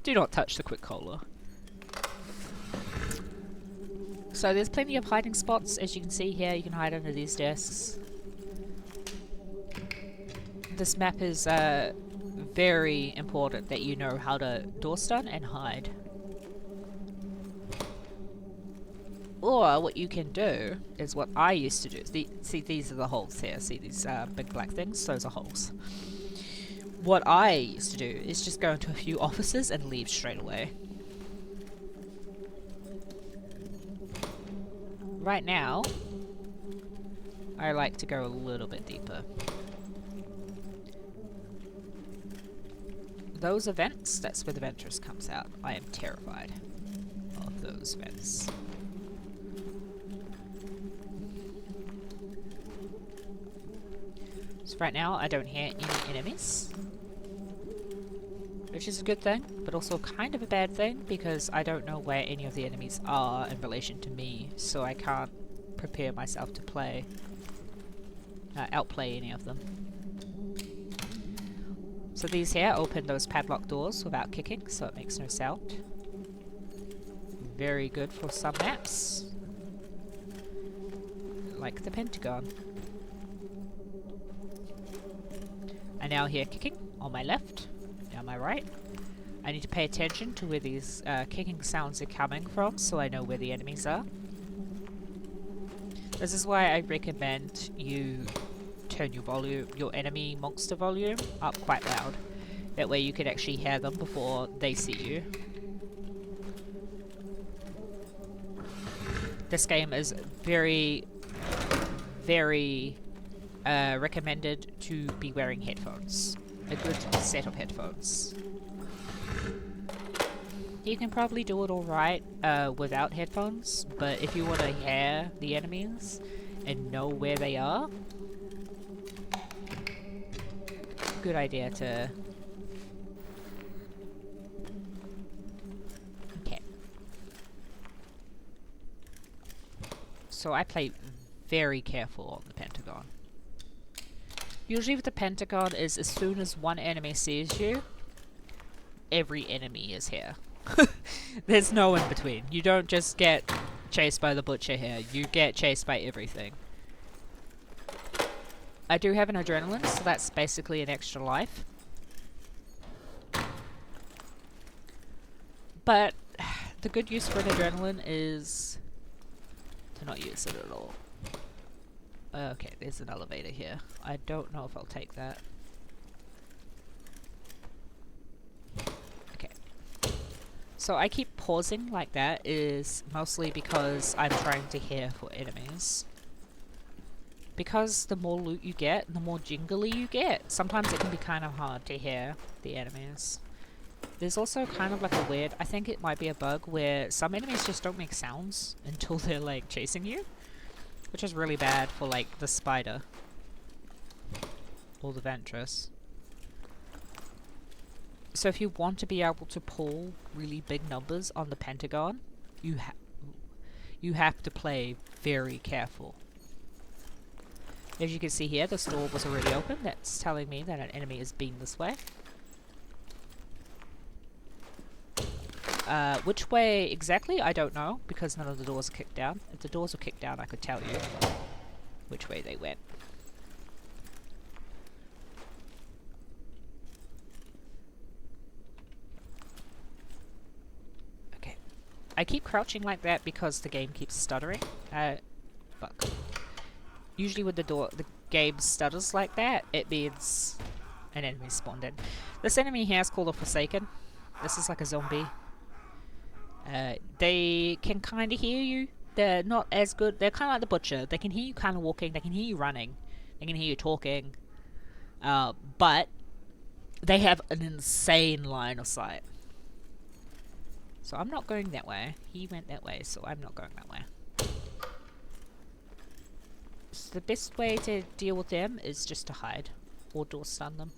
do not touch the Quick Cola. So there's plenty of hiding spots, as you can see here. You can hide under these desks. This map is very important that you know how to door stun and hide. Or what you can do is what I used to do. See, these are the holes here. See these big black things? Those are holes. What I used to do is just go into a few offices and leave straight away. Right now, I like to go a little bit deeper. Those events, that's where the Ventress comes out. I am terrified of those vents. So right now, I don't hear any enemies. Which is a good thing, but also kind of a bad thing, because I don't know where any of the enemies are in relation to me, so I can't prepare myself to play, outplay any of them. So these here open those padlock doors without kicking, so it makes no sound. Very good for some maps, like the Pentagon. I now hear kicking on my left. Down my right. I need to pay attention to where these kicking sounds are coming from so I know where the enemies are. This is why I recommend you turn your enemy monster volume up quite loud. That way you can actually hear them before they see you. This game is very, very recommended to be wearing headphones. A good set of headphones. You can probably do it alright without headphones, but if you want to hear the enemies and know where they are, good idea to... Okay. So I play very careful on the Pentagon. Usually with the Pentagon is as soon as one enemy sees you, every enemy is here. There's no in between. You don't just get chased by the butcher here, you get chased by everything. I do have an adrenaline, so that's basically an extra life. But the good use for an adrenaline is to not use it at all. Okay, there's an elevator here. I don't know if I'll take that. Okay. So I keep pausing like that is mostly because I'm trying to hear for enemies. Because the more loot you get, the more jingly you get. Sometimes it can be kind of hard to hear the enemies. There's also kind of like a weird, I think it might be a bug where some enemies just don't make sounds until they're like chasing you. Which is really bad for like the spider. Or the Ventress. So if you want to be able to pull really big numbers on the Pentagon, you have to play very careful. As you can see here, this door was already open. That's telling me that an enemy has been this way. Which way exactly, I don't know, because none of the doors are kicked down. If the doors were kicked down, I could tell you which way they went. Okay. I keep crouching like that because the game keeps stuttering. Fuck. Usually when the game stutters like that, it means an enemy spawned in. This enemy here is called a Forsaken. This is like a zombie. They can kind of hear you. They're not as good. They're kind of like the butcher. They can hear you kind of walking. They can hear you running. They can hear you talking. But they have an insane line of sight. So I'm not going that way. He went that way, so I'm not going that way. So the best way to deal with them is just to hide. Or door stun them.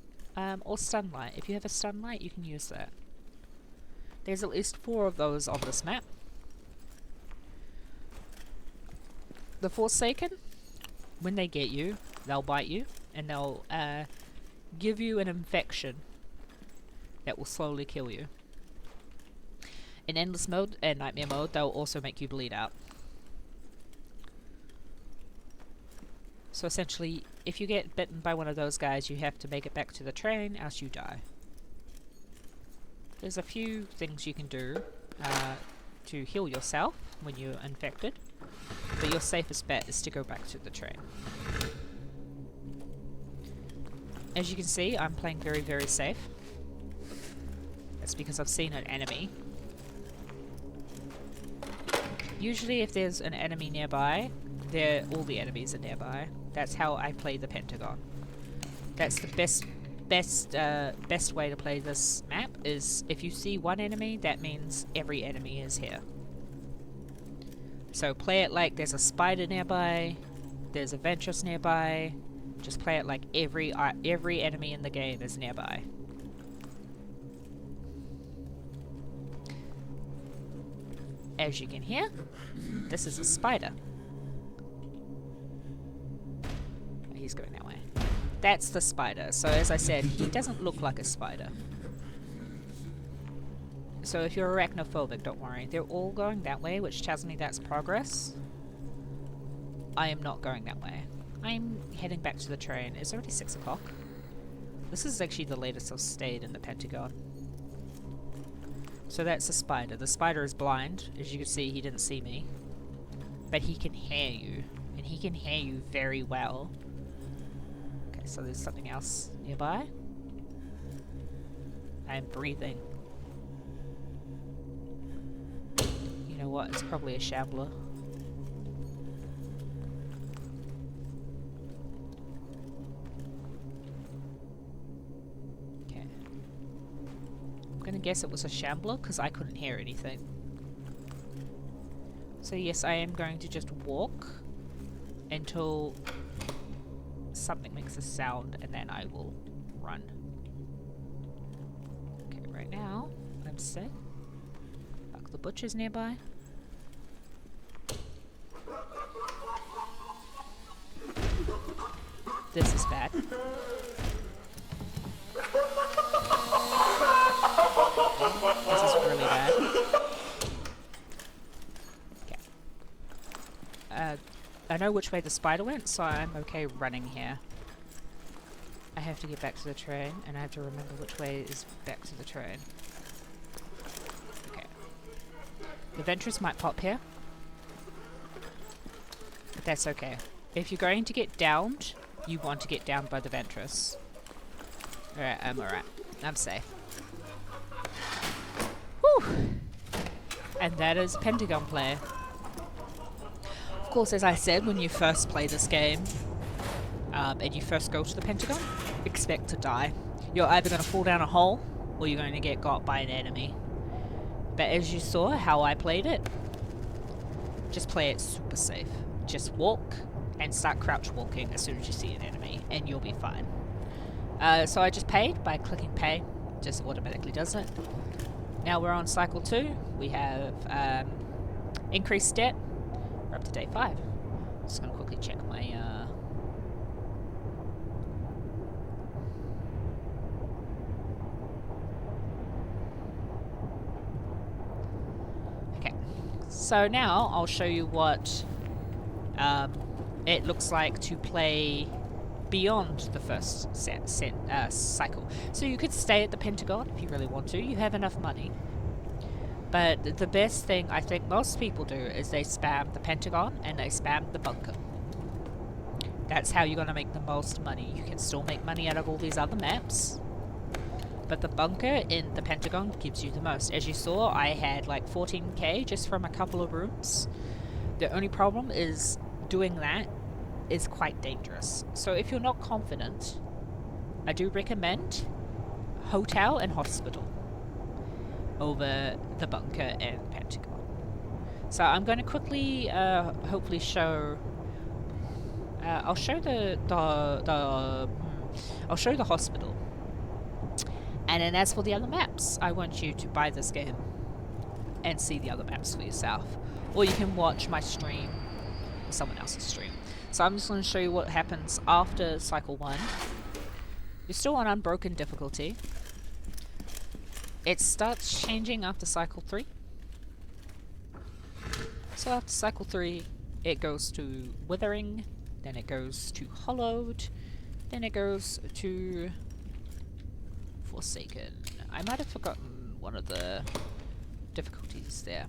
Or Stunlight. If you have a Stunlight, you can use that. There's at least 4 of those on this map. The Forsaken, when they get you, they'll bite you, and they'll give you an infection that will slowly kill you. In Endless Mode and Nightmare Mode, they'll also make you bleed out. So essentially, if you get bitten by one of those guys, you have to make it back to the train, else you die. There's a few things you can do to heal yourself when you're infected. But your safest bet is to go back to the train. As you can see, I'm playing very, very safe. That's because I've seen an enemy. Usually if there's an enemy nearby, all the enemies are nearby. That's how I play the Pentagon. That's the best way to play this map, is if you see one enemy, that means every enemy is here. So play it like there's a spider nearby, there's a Ventress nearby. Just play it like every enemy in the game is nearby. As you can hear, this is a spider. He's going that way. That's the spider. So as I said, he doesn't look like a spider. So if you're arachnophobic, don't worry. They're all going that way, which tells me that's progress. I am not going that way. I'm heading back to the train. It's already 6 o'clock. This is actually the latest I've stayed in the Pentagon. So that's the spider. The spider is blind. As you can see, he didn't see me. But he can hear you. And he can hear you very well. Okay, so there's something else nearby. I'm breathing. You know what? It's probably a shambler. I'm gonna guess it was a shambler because I couldn't hear anything. So yes, I am going to just walk until something makes a sound and then I will run. Okay, right now I'm safe. Like the butcher's nearby. This is bad. This is really bad. Okay. I know which way the spider went, so I'm okay running here. I have to get back to the train, and I have to remember which way is back to the train. Okay. The Ventress might pop here. But that's okay. If you're going to get downed, you want to get downed by the Ventress. Alright, I'm alright. I'm safe. Whew! And that is Pentagon play. Of course, as I said, when you first play this game, and you first go to the Pentagon, expect to die. You're either going to fall down a hole, or you're going to get got by an enemy. But as you saw how I played it, just play it super safe. Just walk, and start crouch walking as soon as you see an enemy, and you'll be fine. So I just paid by clicking pay, just automatically does it. Now we're on cycle 2, we have increased debt, we're up to day 5. Just going to quickly check my... Okay, so now I'll show you what it looks like to play beyond the first cycle. So you could stay at the Pentagon if you really want to. You have enough money. But the best thing I think most people do is they spam the Pentagon and they spam the bunker. That's how you're going to make the most money. You can still make money out of all these other maps, but the bunker in the Pentagon gives you the most. As you saw, I had like 14k just from a couple of rooms. The only problem is doing that is quite dangerous. So if you're not confident, I do recommend hotel and hospital over the bunker and Pentagon. So I'm going to quickly hopefully show I'll show I'll show the hospital. And then as for the other maps, I want you to buy this game and see the other maps for yourself. Or you can watch my stream or someone else's stream. So I'm just going to show you what happens after cycle 1. You're still on unbroken difficulty. It starts changing after cycle 3. So after cycle 3, it goes to Withering, then it goes to Hollowed, then it goes to Forsaken. I might have forgotten one of the difficulties there.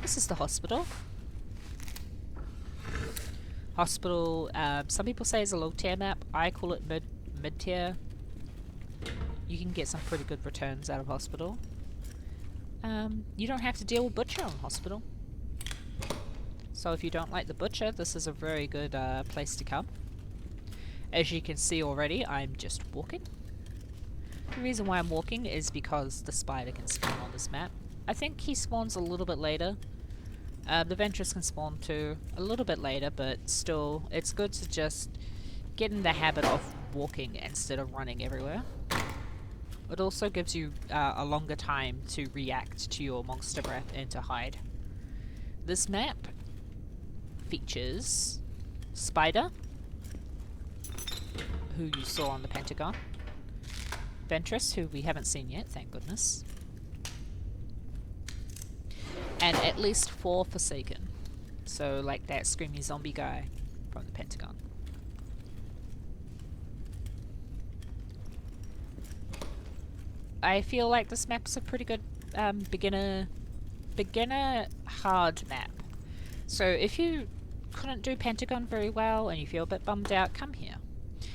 This is the hospital. Hospital, some people say is a low tier map. I call it mid tier. You can get some pretty good returns out of Hospital. You don't have to deal with Butcher on Hospital. So if you don't like the Butcher, this is a very good place to come. As you can see already, I'm just walking. The reason why I'm walking is because the spider can spawn on this map. I think he spawns a little bit later. The Ventress can spawn too, a little bit later, but still, it's good to just get in the habit of walking instead of running everywhere. It also gives you a longer time to react to your monster breath and to hide. This map features Spider, who you saw on the Pentagon, Ventress, who we haven't seen yet, thank goodness, and at least 4 Forsaken. So like that screamy zombie guy from the Pentagon. I feel like this map's a pretty good beginner hard map. So if you couldn't do Pentagon very well and you feel a bit bummed out, come here.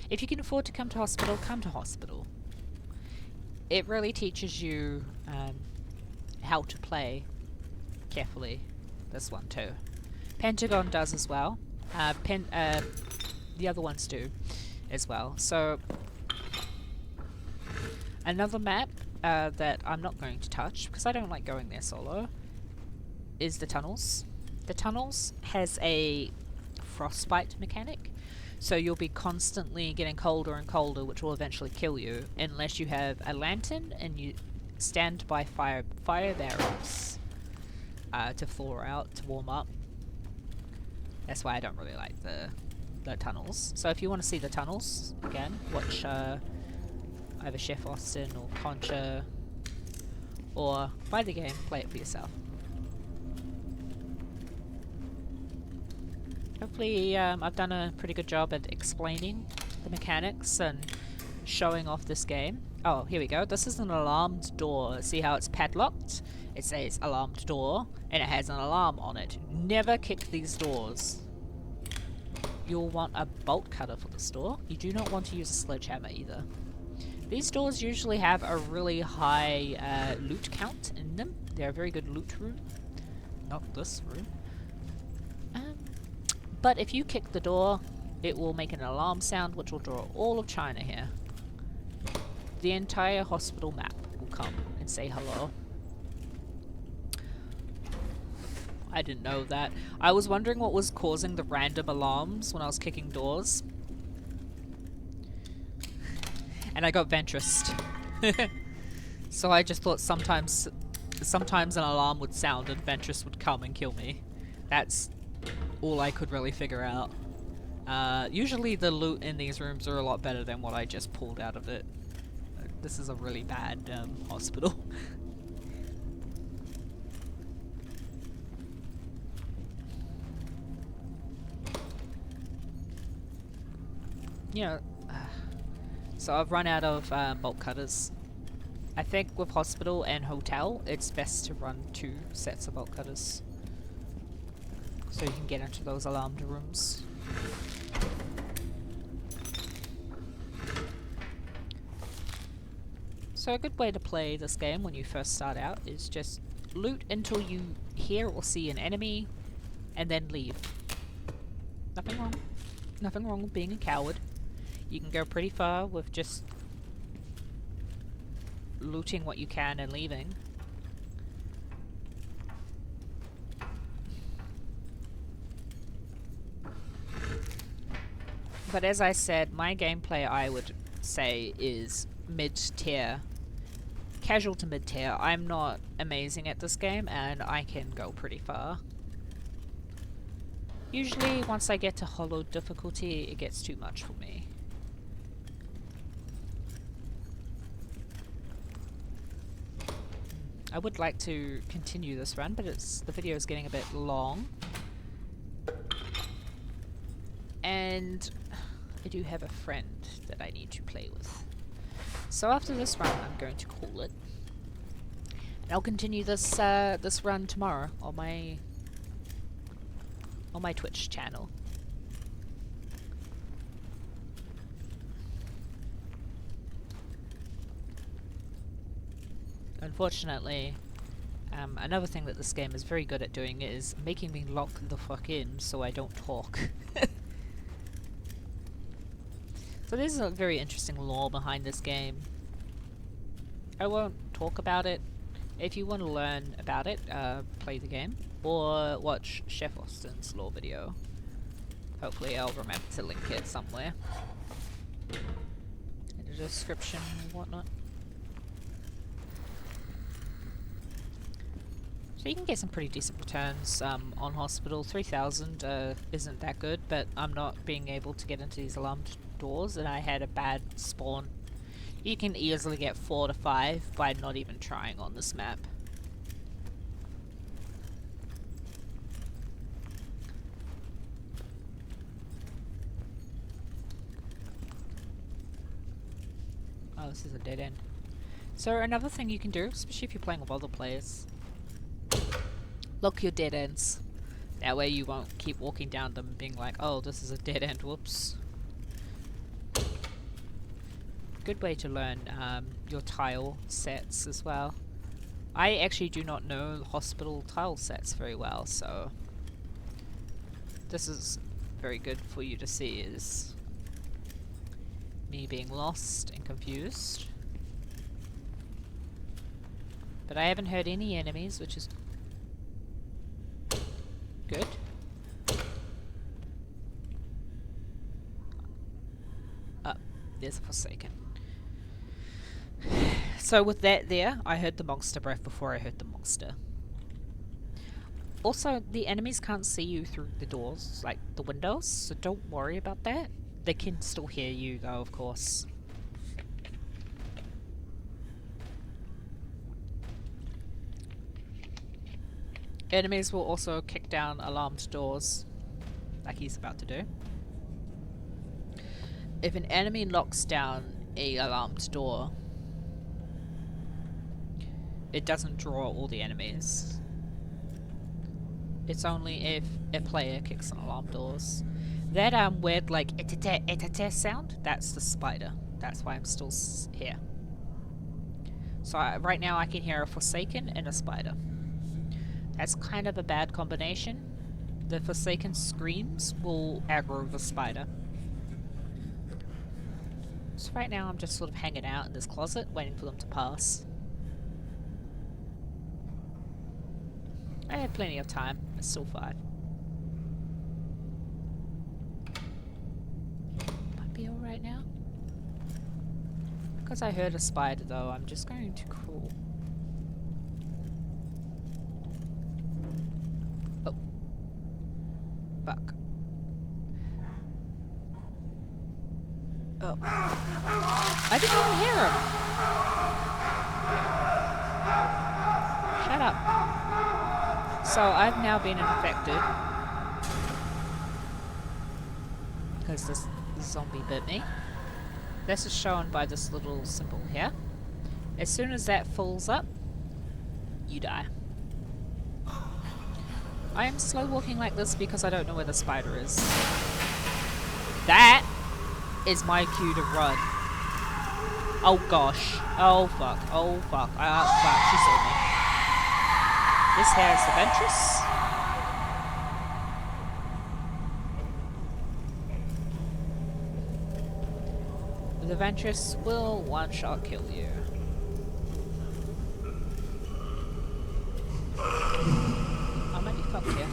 If you can afford to come to Hospital, come to Hospital. It really teaches you how to play carefully. This one too. Pentagon does as well. The other ones do as well. So another map that I'm not going to touch because I don't like going there solo is the Tunnels. The Tunnels has a frostbite mechanic, so you'll be constantly getting colder and colder, which will eventually kill you unless you have a lantern and you stand by fire barrels to thaw out, to warm up. That's why I don't really like the Tunnels. So if you want to see the Tunnels again, watch either Chef Austin or Concha, or buy the game, play it for yourself. Hopefully I've done a pretty good job at explaining the mechanics and showing off this game. Oh, here we go. This is an alarmed door. See how it's padlocked? It says alarmed door, and it has an alarm on it. Never kick these doors. You'll want a bolt cutter for this door. You do not want to use a sledgehammer either. These doors usually have a really high loot count in them. They're a very good loot room. Not this room. But if you kick the door, it will make an alarm sound which will draw all of China here. The entire hospital map will come and say hello. I didn't know that. I was wondering what was causing the random alarms when I was kicking doors. And I got Ventressed. So I just thought sometimes an alarm would sound and Ventress would come and kill me. That's all I could really figure out. Usually the loot in these rooms are a lot better than what I just pulled out of it. This is a really bad hospital. You know, so I've run out of bolt cutters. I think with hospital and hotel, it's best to run 2 sets of bolt cutters, so you can get into those alarmed rooms. So a good way to play this game when you first start out is just loot until you hear or see an enemy, and then leave. Nothing wrong. Nothing wrong with being a coward. You can go pretty far with just looting what you can and leaving. But as I said, my gameplay, I would say, is mid-tier. Casual to mid-tier. I'm not amazing at this game, and I can go pretty far. Usually, once I get to hollow difficulty, it gets too much for me. I would like to continue this run, but the video is getting a bit long. And I do have a friend that I need to play with. So after this run, I'm going to call it. And I'll continue this run tomorrow on my Twitch channel. Unfortunately, another thing that this game is very good at doing is making me lock the fuck in so I don't talk. So there's a very interesting lore behind this game. I won't talk about it. If you want to learn about it, play the game, or watch Chef Austin's lore video. Hopefully I'll remember to link it somewhere in the description and whatnot. So you can get some pretty decent returns on Hospital. 3,000 isn't that good, but I'm not being able to get into these alarmed doors, and I had a bad spawn. You can easily get 4 to 5 by not even trying on this map. Oh, this is a dead end. So another thing you can do, especially if you're playing with other players, lock your dead ends. That way you won't keep walking down them being like, oh, this is a dead end, whoops. Good way to learn your tile sets as well. I actually do not know Hospital tile sets very well, so this is very good for you to see, is me being lost and confused. But I haven't heard any enemies, which is good. Oh, there's a Forsaken. So with that there, I heard the monster breath before I heard the monster. Also, the enemies can't see you through the doors, like the windows, so don't worry about that. They can still hear you though, of course. Enemies will also kick down alarmed doors, like he's about to do. If an enemy knocks down a alarmed door, it doesn't draw all the enemies. It's only if a player kicks on alarm doors. That weird like etete sound, that's the spider. That's why I'm still here. So right now I can hear a Forsaken and a spider. That's kind of a bad combination. The Forsaken screams will aggro the spider. So right now I'm just sort of hanging out in this closet, waiting for them to pass. I have plenty of time. It's still 5. Might be alright now. Because I heard a spider though, I'm just going to crawl. Oh. Fuck. Oh. I didn't even hear him! Shut up. So I've now been infected because this zombie bit me. This is shown by this little symbol here. As soon as that fills up, you die. I am slow walking like this because I don't know where the spider is. That is my cue to run. Oh gosh. Oh fuck. Oh fuck. Fuck. She saw me. This here is the Ventress. The Ventress will one-shot kill you. I might be fucked here.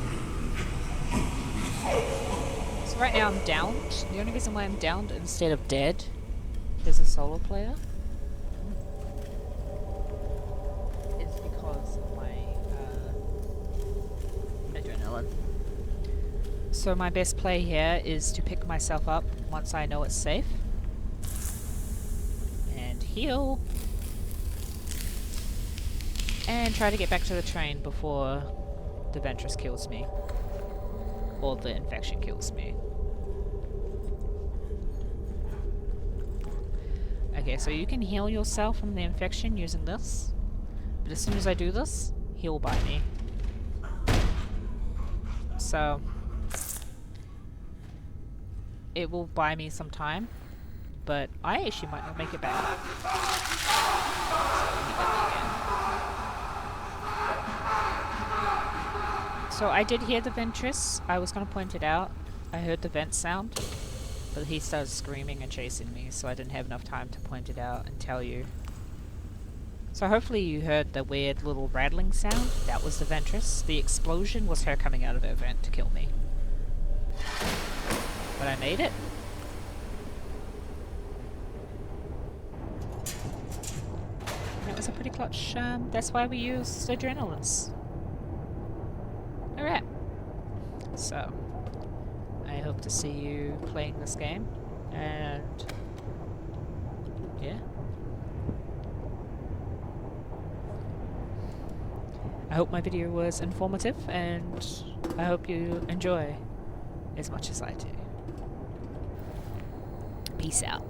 So right now I'm downed. The only reason why I'm downed instead of dead is a solo player. So my best play here is to pick myself up once I know it's safe. And heal. And try to get back to the train before the Ventress kills me. Or the infection kills me. Okay, so you can heal yourself from the infection using this. But as soon as I do this, he'll bite me. So it will buy me some time, but I actually might not make it back. So he bit me again. So I did hear the Ventress. I was going to point it out. I heard the vent sound, but he started screaming and chasing me, so I didn't have enough time to point it out and tell you. So hopefully you heard the weird little rattling sound. That was the Ventress. The explosion was her coming out of her vent to kill me. But I made it. That was a pretty clutch. That's why we used adrenalines. Alright. So, I hope to see you playing this game. And yeah. I hope my video was informative, and I hope you enjoy as much as I do. Peace out.